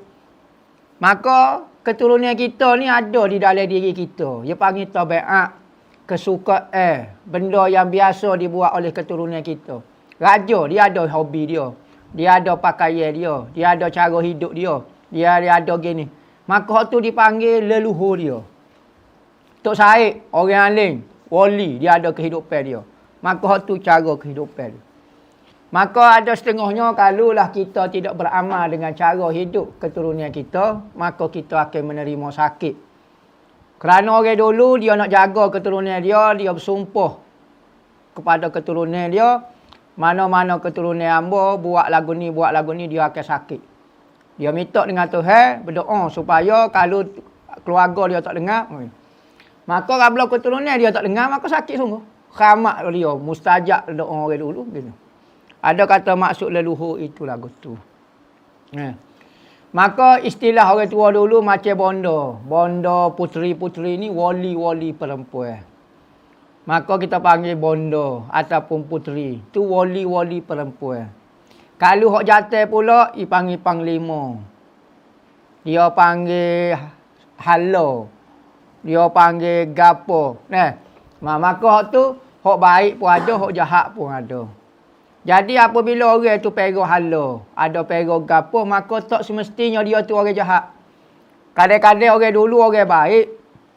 Maka keturunan kita ni ada di dalam diri kita. Dia panggil tabiat, kesukaan, benda yang biasa dibuat oleh keturunan kita. Raja, dia ada hobi dia. Dia ada pakaian dia. Dia ada cara hidup dia. Dia ada gini. Maka tu dipanggil leluhur dia. Tok Said, orang alim, wali, dia ada kehidupan dia. Maka tu cara kehidupan dia. Maka ada setengahnya kalaulah kita tidak beramal dengan cara hidup keturunan kita, maka kita akan menerima sakit. Kerana orang dulu dia nak jaga keturunan dia, dia bersumpah kepada keturunan dia, mana-mana keturunan hamba buat lagu ni, dia akan sakit. Dia minta dengan Tuhan, berdoa supaya kalau keluarga dia tak dengar, maka kalau keturunan dia tak dengar, maka sakit sungguh. Khamak dia, mustajab doa orang dulu. Gitu. Ada kata maksud leluhur itu lagu tu. Maka istilah orang tua dulu macam bondo. Bondo puteri-puteri ni wali-wali perempuan. Maka kita panggil bondo ataupun puteri. Tu wali-wali perempuan. Kalau hok jantan pula, dia panggil panglima. Dia panggil halo. Dia panggil gapo. Maka hok tu, hok baik pun ada, hok jahat pun ada. Jadi apabila orang tu pegang halo, ada pegang gapo, maka tak semestinya dia tu orang jahat. Kadang-kadang orang dulu orang baik,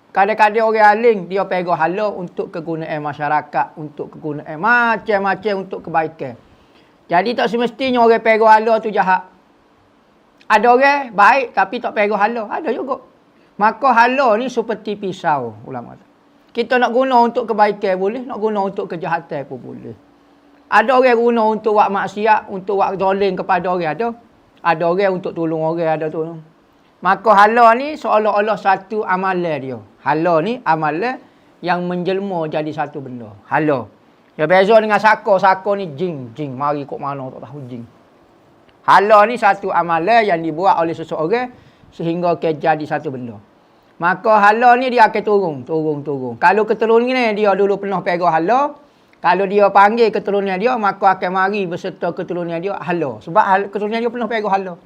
kadang-kadang orang alim, dia pegang halo untuk kegunaan masyarakat, untuk kegunaan macam-macam untuk kebaikan. Jadi tak semestinya orang pegang halo tu jahat. Ada orang baik tapi tak pegang halo, ada juga. Maka halo ni seperti pisau, ulama kata. Kita nak guna untuk kebaikan boleh, nak guna untuk kejahatan pun boleh. Ada orang guna untuk buat maksiat, untuk buat zalim kepada orang ada. Ada orang untuk tolong orang ada tolong. Maka hala ni seolah-olah satu amalan dia. Hala ni amalan yang menjelma jadi satu benda. Hala. Ya beza dengan saka. Saka ni jin. Mari kok mana tak tahu jin. Hala ni satu amalan yang dibuat oleh seseorang sehingga jadi satu benda. Maka hala ni dia akan turun. Kalau keturunan ni dia dulu pernah pegang hala, kalau dia panggil keturunan dia, maka akan mari beserta keturunan dia hala. Sebab keturunan dia pernah pegang hala.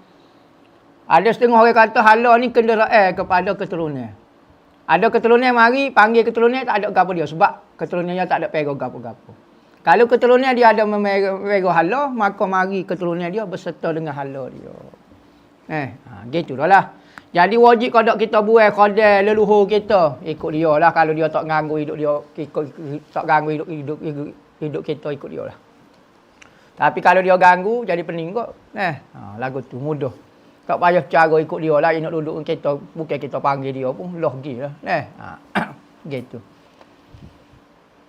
Ada setengah orang kata hala ni kenderaan kepada keturunan. Ada keturunan mari, panggil keturunan tak ada gapo dia. Sebab keturunan dia tak ada pegang gapo-gapo. Kalau keturunan dia ada memegang hala, maka mari keturunan dia beserta dengan hala dia. Gitu dah lah. Jadi wajib kalau kita buat khodai leluhur kita, ikut dia lah. Kalau dia tak ganggu hidup dia, tak ganggu hidup kita, ikut dia lah. Tapi kalau dia ganggu, jadi pening kot. Lagu tu mudah. Tak payah cara ikut dia lah. Dia nak duduk dengan kita, bukan kita panggil dia pun, logi lah. Gitu.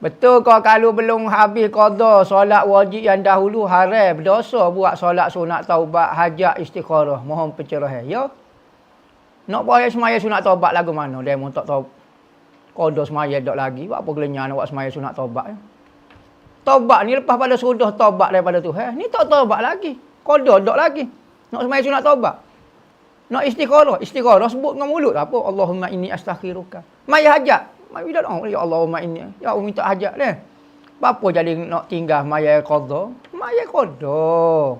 Betul kau kalau belum habis qada solat wajib yang dahulu haram, berdosa buat solat sunat taubat, hajat istikharah, mohon pencerahan. Ya. Nak bayar semaya sunat taubat lagu mana? Dia mau tak tahu. Qada semaya dak lagi. Buat apa gelenyah nak buat semaya sunat taubat? Taubat ni lepas pada sudah taubat daripada Tuhan, ni tak taubat lagi. Qada dak lagi. Nak sembahyang sunat taubat. Nak istiqarah sebut dengan mulut apa? Allahumma inni astaghfiruka. Mai hajat. Mai bila doa, ya Allahumma inni. Ya Allah minta hajat dah. Apa jadi nak tinggal maya qada? Maya qada.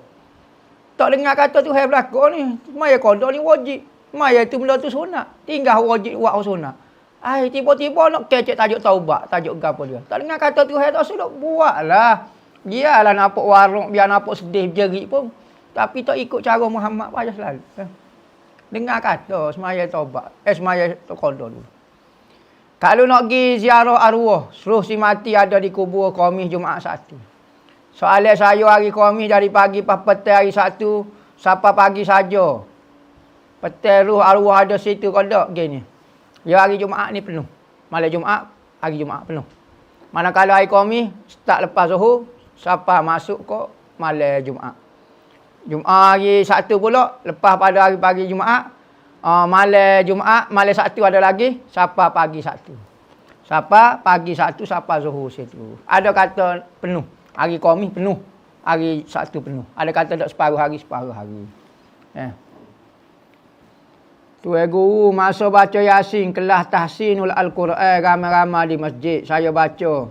Tak dengar kata Tuhan berlaku ni. Maya qada ni wajib. Maya tu benda tu sunat. Tinggal wajib buat sunat. Tiba-tiba nak kecek tajuk taubat, tajuk gapo dia. Tak dengar kata Tuhan tak sudah buatlah. Biarlah nampak warung, biar nampak sedih jerit pun. Tapi tak ikut cara Muhammad payah selalu. Dengar kata semaya taubat. Semaya qada dulu. Kalau nak pergi ziarah arwah, seluruh si mati ada di kubur Khamis Jumaat 1. Soalan saya hari Khamis dari pagi pas petang hari 1 sampai pagi saja. Petang ruh arwah ada situ qada gini. Ya hari Jumaat ni penuh. Malam Jumaat, hari Jumaat penuh. Manakala hari Khamis start lepas Zuhur sampai masuk ke malam Jumaat. Jumaat hari 1 pula lepas pada hari pagi Jumaat, malam Jumaat, malam 1 ada lagi sampai pagi 1. Sampai pagi 1 sampai Zuhur situ. Ada kata penuh. Hari Khamis penuh. Hari 1 penuh. Ada kata tak separuh hari. Tuan guru masa baca Yasin kelas tahsinul Al-Quran ramai-ramai di masjid. Saya baca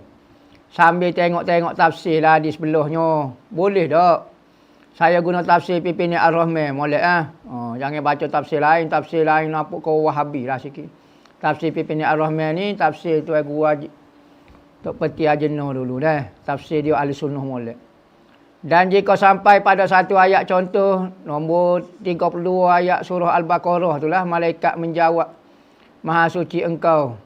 sambil tengok-tengok tafsir lah di sebelahnya. Boleh tak? Saya guna tafsir Pipin Ar-Rahman. Boleh jangan baca tafsir lain apa kau Wahabi lah sikit. Tafsir Pipin Ar-Rahman ni tafsir Tuan guru Tok Peti Ajenor dulu dah. Tafsir dia Ahli Sunnah molek. Dan jika sampai pada satu ayat contoh, nombor 32 ayat surah Al-Baqarah itulah, malaikat menjawab, Maha suci engkau.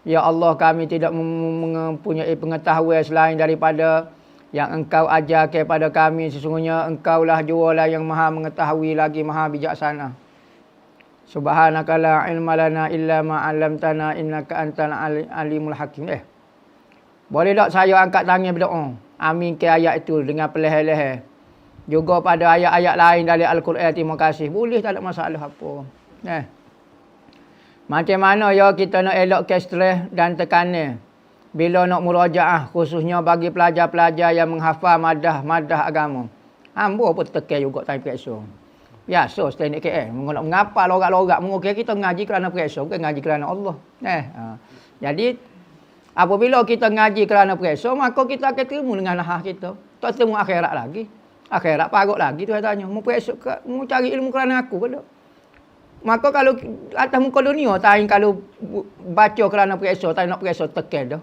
Ya Allah, kami tidak mempunyai pengetahuan selain daripada yang engkau ajar kepada kami. Sesungguhnya engkaulah jualah yang maha mengetahui lagi maha bijaksana. Subhanaka la ilma lana illa ma 'allamtana innaka antal alimul hakim. Boleh tak saya angkat tangan berdoa? Amin ke ayat itu dengan perlahan-lahan. Juga pada ayat-ayat lain dari Al-Quran, terima kasih. Boleh, tak ada masalah apa. Macam mana ya kita nak elakkan stres dan tekanan bila nak murajaah, khususnya bagi pelajar-pelajar yang menghafal madah agama. Hamba pun tekan juga time periksa. Biasa standard KL. Nak mengapa lorak-lorak. Mungkin kita ngaji kerana periksa, bukan ngaji kerana Allah. Jadi apabila kita ngaji kerana periksa, maka kita akan terima dengan nahah kita. Tak temu akhirat lagi. Akhirat parut lagi tu tanya. Mau periksa, mau cari ilmu kerana aku ke tak? Maka kalau atas muka dunia, tak kalau baca kerana periksa, tak nak periksa, tekan dah.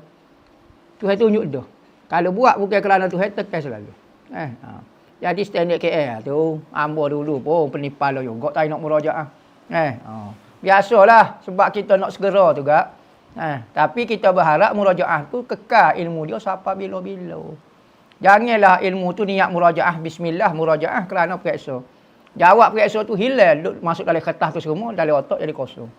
Tuhan tunjuk dah. Kalau buat bukan kerana Tuhan, tekan selalu. Jadi standard KL tu, hamba dulu pun penipal juga, tak nak murajaah. Biasalah, sebab kita nak segera juga. Tapi kita berharap murajaah tu kekal ilmu dia sampai bila-bila. Janganlah ilmu tu niat murajaah bismillah murajaah kerana periksa. Jawab periksa tu hilang masuk dalam kertas tu semua, dalam otak jadi kosong.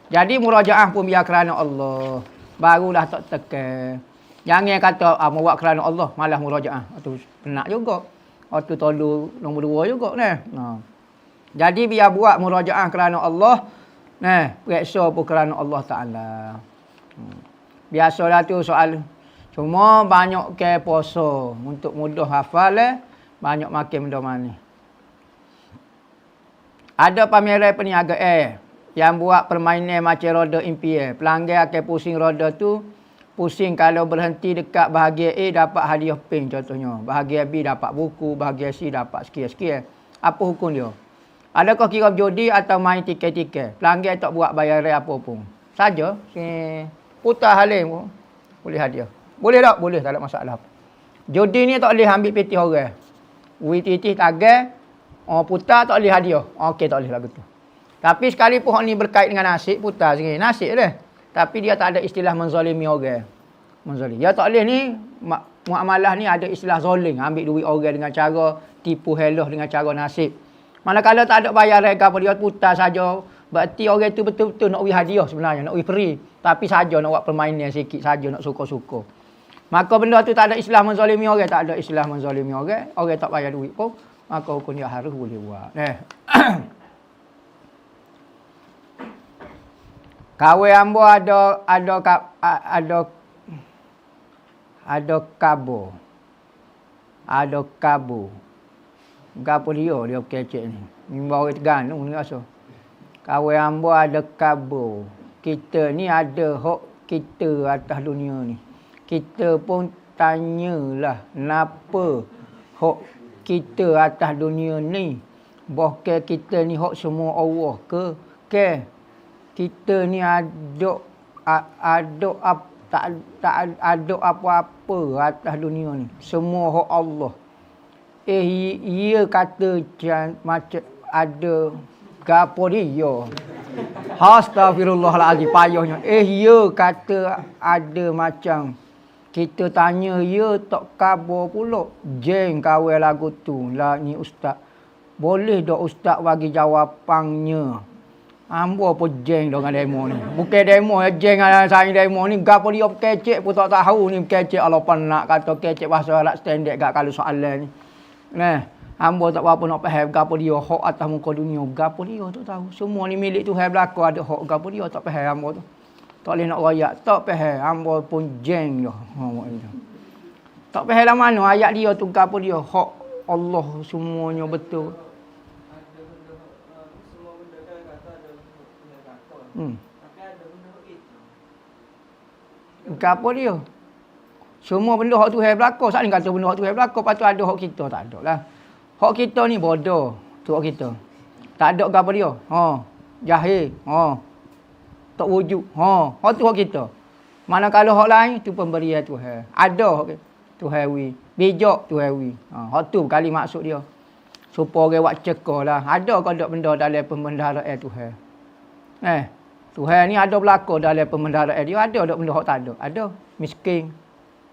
Jadi murajaah pun biar kerana Allah. Barulah tak tekan. Jangan kata mau buat kerana Allah malah murajaah. Itu penat juga. Itu tolu nombor 2 juga Jadi biar buat murajaah kerana Allah. Periksa pun kerana Allah Ta'ala. Biasalah tu soal. Cuma banyak ke puasa. Untuk mudah hafal banyak makin benda manis. Ada pameran peniaga yang buat permainan macam roda impian. Pelanggan akan pusing roda tu. Pusing kalau berhenti dekat bahagian A dapat hadiah pink contohnya. Bahagian B dapat buku. Bahagian C dapat sekian-sekian. Apa hukum dia? Adakah kira judi atau main tiket-tiket? Pelanggan tak buat bayaran apa pun. Saja. Putar halim pun. Boleh hadiah. Boleh tak? Boleh. Tak ada masalah. Judi ni tak boleh ambil peti orang. Titih tagal. Putar tak boleh hadiah. Okey, tak boleh lagu tu. Tapi sekalipun ni berkait dengan nasib, putar sini. Nasib dah. Tapi dia tak ada istilah menzalimi orang. Menzalim. Dia tak boleh ni, muamalah ni ada istilah zalim. Ambil duit orang dengan cara tipu helah dengan cara nasib. Manakala tak ada bayaran ke apa, dia putar saja. Berarti orang tu betul-betul nak beri hadiah sebenarnya, nak beri free. Tapi saja nak buat permainan sikit, saja nak suka-suka. Maka benda tu tak ada istilah menzalimi orang, tak ada istilah menzalimi orang. Orang tak bayar duit pun, maka hukum dia harus boleh buat. Kawan hamba ada kabur. Ada kabur. Gapo dia kecek ni. Ni bawa tergantung ni rasa. Kawan hamba ada kabur. Kita ni ada hak kita atas dunia ni. Kita pun tanyalah kenapa hak kita atas dunia ni. Bahkan kita ni hak semua Allah ke? Kita ni tak ada apa-apa atas dunia ni. Semua hak Allah. Ia kata macam ada gapo dia. Astagfirullahalazim, payahnya. Ia kata ada macam kita tanya ya tak khabar pula. Jeng kawan lagu tu lah ni ustaz. Boleh tak ustaz bagi jawapannya? Hamba pun jeng dengan demo ni. Bukan demo ya, jeng dengan saya demo ni. Gapo dia kecek pun tak tahu ni kecek. Allah nak kata kecek bahasa Arab standard gak kalau soalan ni. Nah, hamba tak apa nak faham gapo dia hak atas muka dunia. Gapo dia tak tahu. Semua ni milik Tuhan belaka ada hak. Gapo dia tak faham hamba tu. Tak boleh nak royak. Tak faham. Hamba pun jeng dah. Tak faham lah mana ayat dia tu gapo dia. Hak Allah semuanya betul. Gapo dia? Semua benda hak Tuhan belaka. Saat ni kata benda hak Tuhan belaka. Lepas tu ada hak kita. Tak ada lah. Hak kita ni bodoh. Tu hak kita. Tak ada gapo dia. Jahil. Tak wujud. Hak tu hak kita. Manakala hak lain tu pemberian Tuhan. Ada hak Tuhan wi. Bijak Tuhan wi. Hak tu kali maksud dia. Supaya orang buat cekah lah. Ada ke tak benda dalam pembendaraan Tuhan? Tuhan ni ada belaka dalam pembendaraan dia. Ada tak benda hak tak ada? Ada. Miskin.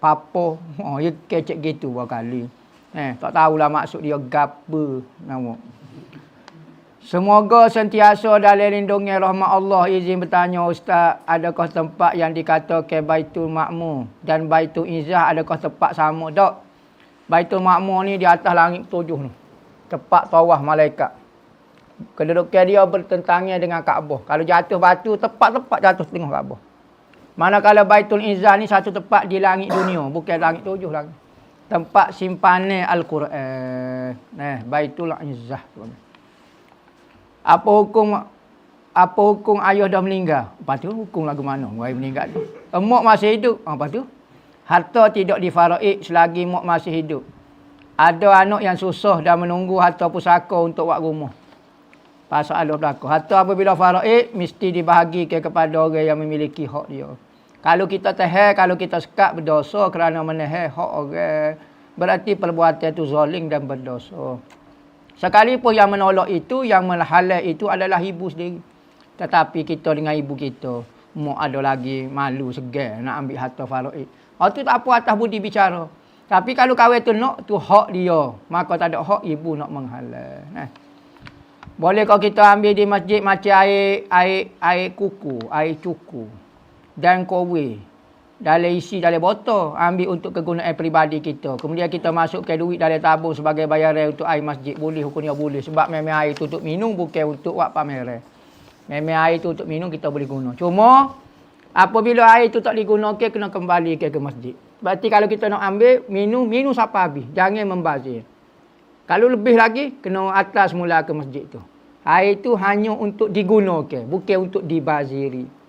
Papa. Dia kecek gitu berkali. Tak tahulah maksud dia gapo nama. Semoga sentiasa dalam lindungi rahmat Allah. Izin bertanya Ustaz, adakah tempat yang dikatakan Baitul Ma'mur dan Baitul Izzah adakah tempat sama tak? Baitul Ma'mur ni di atas langit 7 ni. Tempat tawaf malaikat. Kedudukan dia bertentangan dengan Kaabah. Kalau jatuh batu, tepat-tepat jatuh tengah Kaabah. Manakala Baitul Izzah ni satu tempat di langit dunia, bukan langit 7 lagi. Tempat simpanan Al-Quran. Baitul Izzah. Apa hukum ayah dah meninggal? Lepas tu hukum lagu mana? Ayah meninggal tu. Mak masih hidup. Lepas tu harta tidak difaraid selagi mak masih hidup. Ada anak yang susah dan menunggu harta pusaka untuk buat rumah. Pasal Allah berlaku. Harta apabila faraid mesti dibahagikan kepada orang yang memiliki hak dia. Kalau kita tahan, kalau kita sekat berdosa kerana menahan hak orang, berarti perbuatan itu zalim dan berdosa. Sekalipun yang menolak itu, yang menghalal itu adalah ibu sendiri. Tetapi kita dengan ibu kita, mak ada lagi malu segan nak ambil harta faraid. Itu tak apa atas budi bicara. Tapi kalau kawan tu nak, tu hak dia. Maka tak ada hak ibu nak menghalal. Boleh kalau kita ambil di masjid macam air kuku, air cuku dan kowe. Dalam isi dalam botol, ambil untuk kegunaan peribadi kita. Kemudian kita masukkan duit dalam tabung sebagai bayaran untuk air masjid. Boleh, hukumnya boleh. Sebab memang air itu untuk minum, bukan untuk buat pameran. Memang air itu untuk minum, kita boleh guna. Cuma, apabila air itu tak digunakan, kena kembalikan ke masjid. Berarti kalau kita nak ambil, minum sampai habis. Jangan membazir. Kalau lebih lagi, kena atas mula ke masjid tu. Air itu hanya untuk digunakan, bukan untuk dibaziri.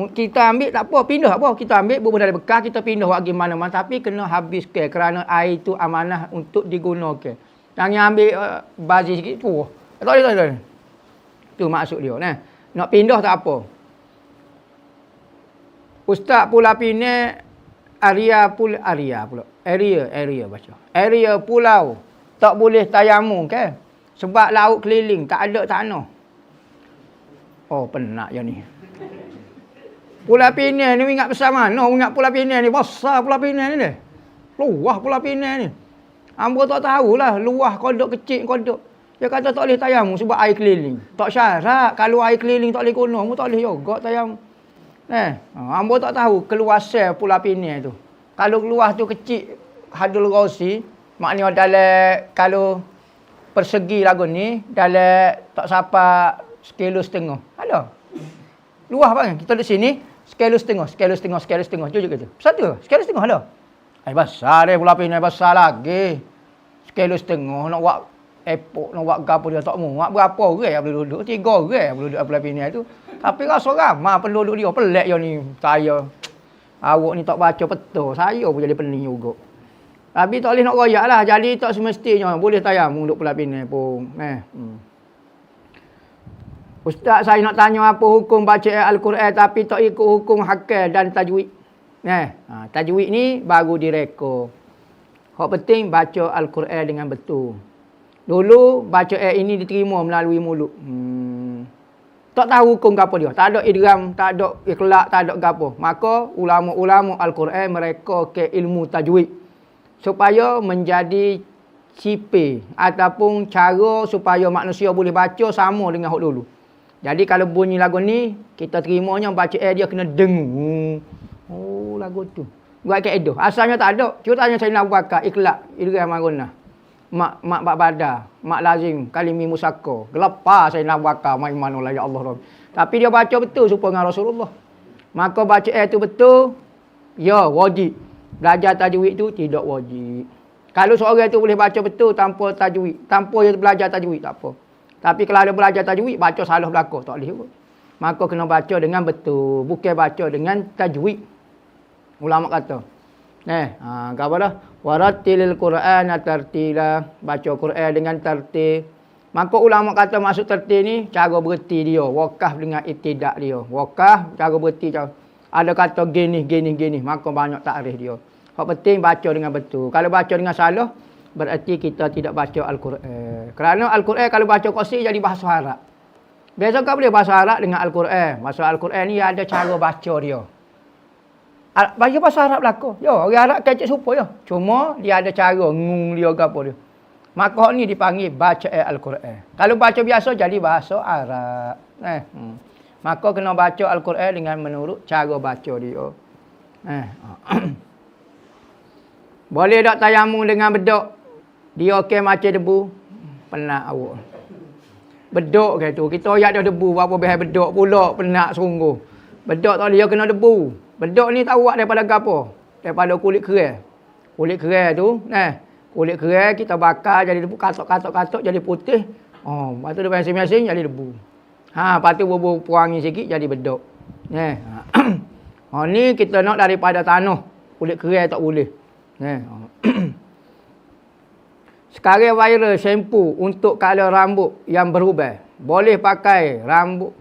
Kita ambil tak apa, pindah apa. Kita ambil beberapa dari bekas, kita pindah buat mana-mana. Tapi kena habiskan kerana air itu amanah untuk digunakan. Jangan ambil bazir sikit tu. Tak boleh. Itu maksud dia. Nak pindah tak apa. Ustaz Pulau Pinang, area baca. Area pulau tak boleh tayamum kan? Sebab laut keliling, tak ada tanah. Oh, penat je ni. Pulau Pinang ni ingat besar mana? Ingat Pulau Pinang ni. Besar Pulau Pinang ni. Luah Pulau Pinang ni. Hamba tak tahulah. Luah kodok kecil kodok. Dia kata tak boleh tayamum sebab air keliling. Tak syarat. Kalau air keliling tak boleh guna, mu tak boleh juga tayamum. Hamba tak tahu keluasan Pulau Pinang tu. Kalau luas tu kecil, hadul rausi, maknanya dalam, kalau persegi lagu ni, dalam tak sampai 1,5 kilo. Ada. Luas bang. Kita di sini, Sekilo setengah. Jujur kata. Satu, sekilo setengah lah. Besar dia pula pinai besar lagi. Sekilo setengah nak buat epok, nak buat gapo dia tak muat. Berapa orang yang boleh duduk? 3 orang yang boleh duduk pula pinai tu. Tapi rasa ramai penduduk dia. Pelik je ni. Saya. Awak ni tak baca betul. Saya pun jadi pening juga. Tapi tak boleh nak royak lah. Jadi tak semestinya. Boleh tayamum duduk pula pinai pun. Ustaz, saya nak tanya apa hukum baca Al-Quran tapi tak ikut hukum hakal dan tajwid. Tajwid ni baru direka. Hak penting baca Al-Quran dengan betul. Dulu baca ini diterima melalui mulut. Tak tahu hukum gapo dia. Tak ada idgham, tak ada ikhlaq, tak ada gapo. Maka ulama-ulama Al-Quran mereka ke ilmu tajwid supaya menjadi cipe ataupun cara supaya manusia boleh baca sama dengan hak dulu. Jadi kalau bunyi lagu ni, kita terimanya baca dia kena dengung. Oh, lagu tu. Buat kaedah. Asalnya tak ada. Cuba tanya saya nak bakar ikhlaq, idgham marunah. Mak bada, mak lazim, kalimi musakka. Gelapar saya nak bakar mai mana lah ya Allah. Tapi dia baca betul supaya dengan Rasulullah. Maka baca tu betul, ya wajib. Belajar tajwid tu tidak wajib. Kalau seorang tu boleh baca betul tanpa tajwid, tanpa dia belajar tajwid tak apa. Tapi kalau ada belajar tajwid, baca salah belaka. Tak boleh juga. Maka kena baca dengan betul. Bukan baca dengan tajwid. Ulama kata. Apa dah? Warattilil Qur'ana tartila. Baca Quran dengan tartil. Maka ulama kata maksud tartil ni, cara berhenti dia. Wakaf dengan ibtidak dia. Wakaf, cara berhenti. Ada kata gini. Maka banyak takrif dia. Yang penting baca dengan betul. Kalau baca dengan salah, berarti kita tidak baca Al-Quran. Kerana Al-Quran kalau baca qasir jadi bahasa Arab. Biasa kau boleh bahasa Arab dengan Al-Quran. Bahasa Al-Quran ni ada cara baca dia. Baca bahasa Arab belaka. Ya, orang Arab kecek serupa je. Cuma dia ada cara ngung dia ke apa dia. Maka ni dipanggil baca Al-Quran. Kalau baca biasa jadi bahasa Arab. Maka kena baca Al-Quran dengan menurut cara baca dia. Boleh tak tayamum dengan bedok? Dia okey macam debu. Penat awak. Bedok ke tu. Kita ayat dia debu. Berapa behal bedok pula. Penat sungguh. Bedok tak boleh. Dia kena debu. Bedok ni tahu daripada apa? Daripada kulit kerang. Kulit kerang tu. Kulit kerang kita bakar jadi debu. Katok jadi putih. Lepas tu dia masing-masing jadi debu. Lepas tu bubuh pewangi sikit jadi bedok. Ni kita nak daripada tanah. Kulit kerang tak boleh. Sekarang viral shampoo untuk color rambut yang berubah. Boleh pakai rambut.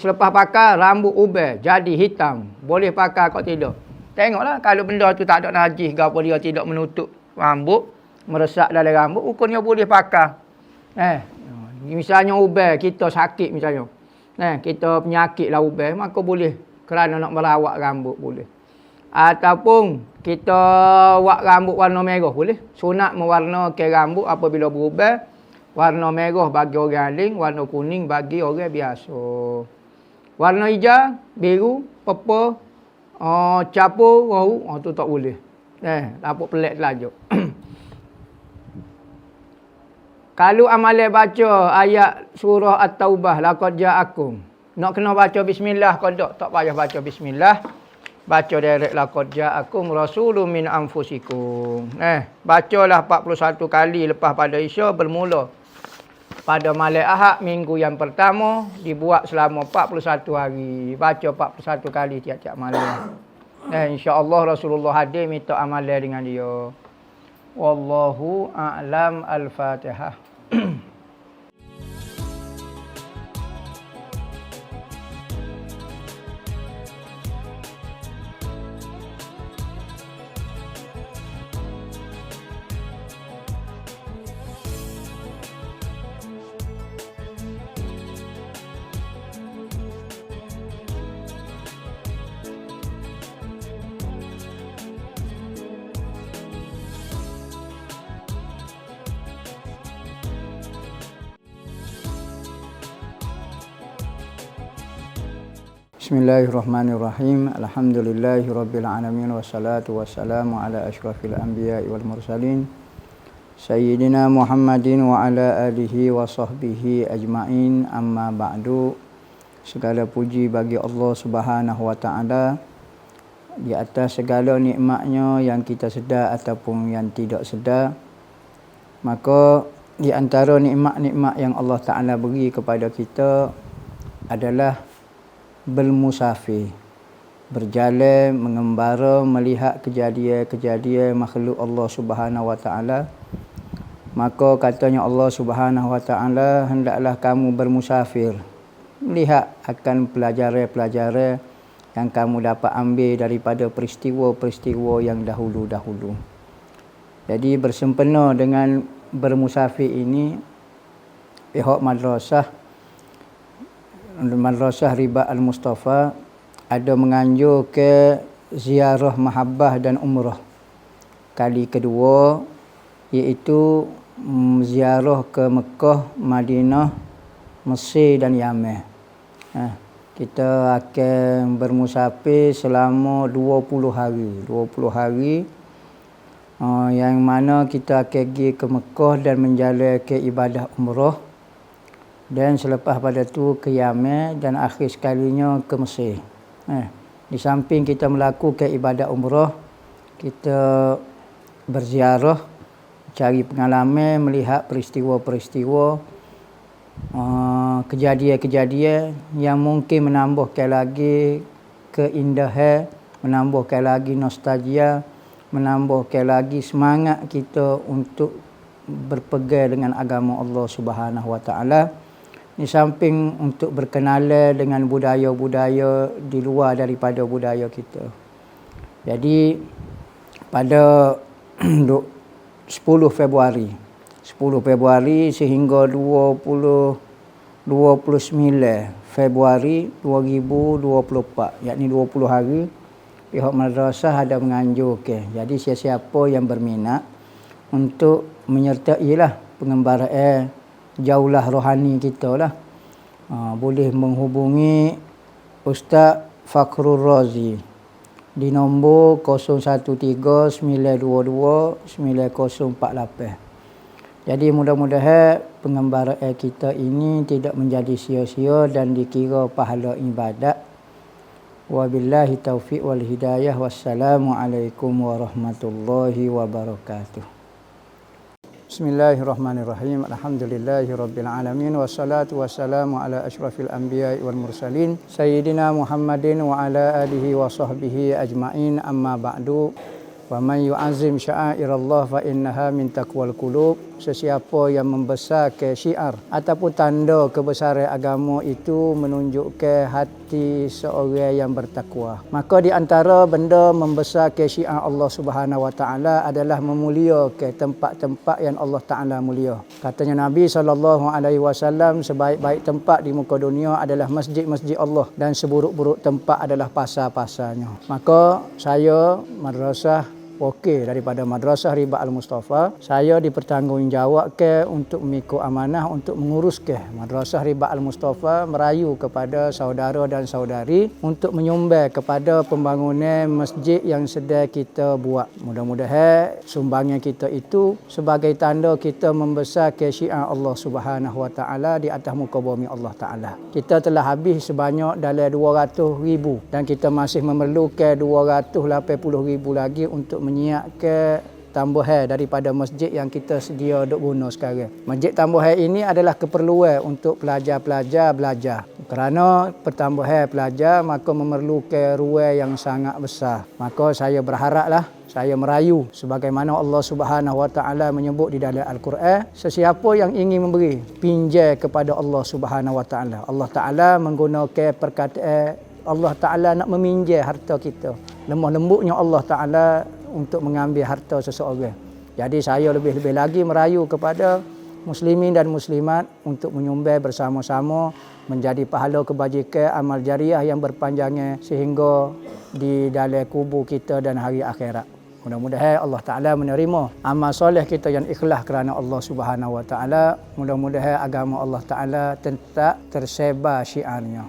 Selepas pakai rambut ubah jadi hitam. Boleh pakai kau tidak. Tengoklah kalau benda tu tak ada najis ke apa dia tidak menutup rambut. Meresap dalam rambut. Hukumnya boleh pakai. Misalnya ubah kita sakit misalnya. Kita penyakit lah ubah. Maka boleh. Kerana nak merawat rambut boleh. Ataupun kita buat rambut warna merah boleh. Sunat mewarnakan rambut apabila berubah. Warna merah bagi orang alim, warna kuning bagi orang biasa. Warna hijau, biru, purple, capur, rohu, tu tak boleh. Nampak pelik telajuk. Kalau amalan baca ayat surah At-Taubah, laqad ja'akum. Nak kena baca bismillah ke tak payah baca bismillah. Baca direct laqad ja'akum rasulun min anfusikum. Bacalah 41 kali lepas pada Isya bermula pada malam Ahad minggu yang pertama dibuat selama 41 hari. Baca 41 kali tiap-tiap malam. Insya-Allah Rasulullah hadir minta amalan dengan dia. Wallahu a'lam al-Fatihah. Bismillahirrahmanirrahim. Alhamdulillahirabbil alamin wassalatu wassalamu ala asyrafil anbiya'i wal mursalin sayyidina Muhammadin wa ala alihi wa sahbihi ajmain. Amma ba'du. Segala puji bagi Allah Subhanahu Wa Taala di atas segala nikmatnya yang kita sedar ataupun yang tidak sedar. Maka di antara nikmat-nikmat yang Allah Taala beri kepada kita adalah bermusafir, berjalan, mengembara, melihat kejadian-kejadian makhluk Allah Subhanahu Wa Taala. Maka katanya Allah Subhanahu Wa Taala, hendaklah kamu bermusafir, melihat akan pelajaran-pelajaran yang kamu dapat ambil daripada peristiwa-peristiwa yang dahulu-dahulu. Jadi bersempena dengan bermusafir ini, pihak Madrasah Ribat Al-Mustafa ada menganjur ke ziarah mahabbah dan umrah kali kedua, iaitu ziarah ke Mekah, Madinah, Mesir dan Yaman. Kita akan bermusafir selama 20 hari. 20 hari yang mana kita akan pergi ke Mekah dan menjalankan ibadah umrah. Dan selepas pada tu ke Yaman dan akhir sekalinya ke Mesir. Di samping kita melakukan ibadah umrah, kita berziarah, cari pengalaman, melihat peristiwa-peristiwa, kejadian-kejadian yang mungkin menambahkan lagi keindahan, menambahkan lagi nostalgia, menambahkan lagi semangat kita untuk berpegang dengan agama Allah Subhanahu Wa Taala. Di samping untuk berkenalan dengan budaya-budaya di luar daripada budaya kita. Jadi pada 10 Februari sehingga 29 Februari 2024, yakni 20 hari, pihak madrasah ada menganjurkan. Jadi siapa yang berminat untuk menyertailah pengembaraan jaulah rohani kita lah, boleh menghubungi Ustaz Fakhrul Razi di nombor 0139229048. Jadi mudah-mudahan pengembaraan kita ini tidak menjadi sia-sia dan dikira pahala ibadat. Wabillahi taufiq wal hidayah. Wassalamualaikum warahmatullahi wabarakatuh. Bismillahirrahmanirrahim. Alhamdulillahirabbil alamin wassalatu wassalamu ala asyrafil anbiya'i wal mursalin sayyidina Muhammadin wa ala alihi wa sahbihi ajmain. Amma ba'du. Wa man yu'azzim sya'airallah fa innaha min taqwal qulub. Sesiapa yang membesarkan syiar ataupun tanda kebesaran agama itu menunjukkan hati seorang yang bertakwa. Maka di antara benda membesarkan syiar Allah Subhanahu Wa Taala adalah memuliakan tempat-tempat yang Allah Taala mulia. Katanya Nabi SAW, sebaik-baik tempat di muka dunia adalah masjid-masjid Allah dan seburuk-buruk tempat adalah pasar-pasarnya. Maka saya madrasah wakil daripada Madrasah Ribat Al-Mustafa, saya dipertanggungjawabkan untuk mengikut amanah untuk menguruskan Madrasah Ribat Al-Mustafa, merayu kepada saudara dan saudari untuk menyumbang kepada pembangunan masjid yang sedang kita buat. Mudah-mudahan sumbangan kita itu sebagai tanda kita membesarkan syiar Allah Subhanahu Wa Taala di atas muka bumi Allah Taala. Kita telah habis sebanyak dalam 200,000 dan kita masih memerlukan 280,000 lagi untuk menyiapkan tambahan daripada masjid yang kita sedia duk guna sekarang. Masjid tambahan ini adalah keperluan untuk pelajar-pelajar belajar. Kerana pertambahan pelajar maka memerlukan ruang yang sangat besar. Maka saya berharaplah, saya merayu sebagaimana Allah Subhanahu Wa Taala menyebut di dalam Al-Quran, sesiapa yang ingin memberi pinjam kepada Allah Subhanahu Wa Taala. Allah Taala menggunakan perkataan Allah Taala nak meminjam harta kita. Lemah lembutnya Allah Taala untuk mengambil harta seseorang. Jadi saya lebih-lebih lagi merayu kepada muslimin dan muslimat untuk menyumbang bersama-sama menjadi pahala kebajikan amal jariah yang berpanjangnya sehingga di dalam kubur kita dan hari akhirat. Mudah-mudahan Allah Ta'ala menerima amal soleh kita yang ikhlas kerana Allah Subhanahu Wa Ta'ala. Mudah-mudahan agama Allah Ta'ala tetap tersebar syiarnya.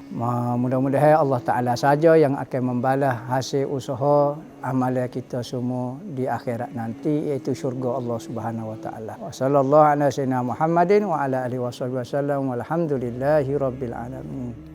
Mudah-mudahan Allah Ta'ala saja yang akan membalas hasil usaha amalan kita semua di akhirat nanti, iaitu syurga Allah Subhanahu Wa Ta'ala. Wa sallallahu ala sayyidina Muhammadin wa ala alihi wasallam walhamdulillahi rabbil alamin.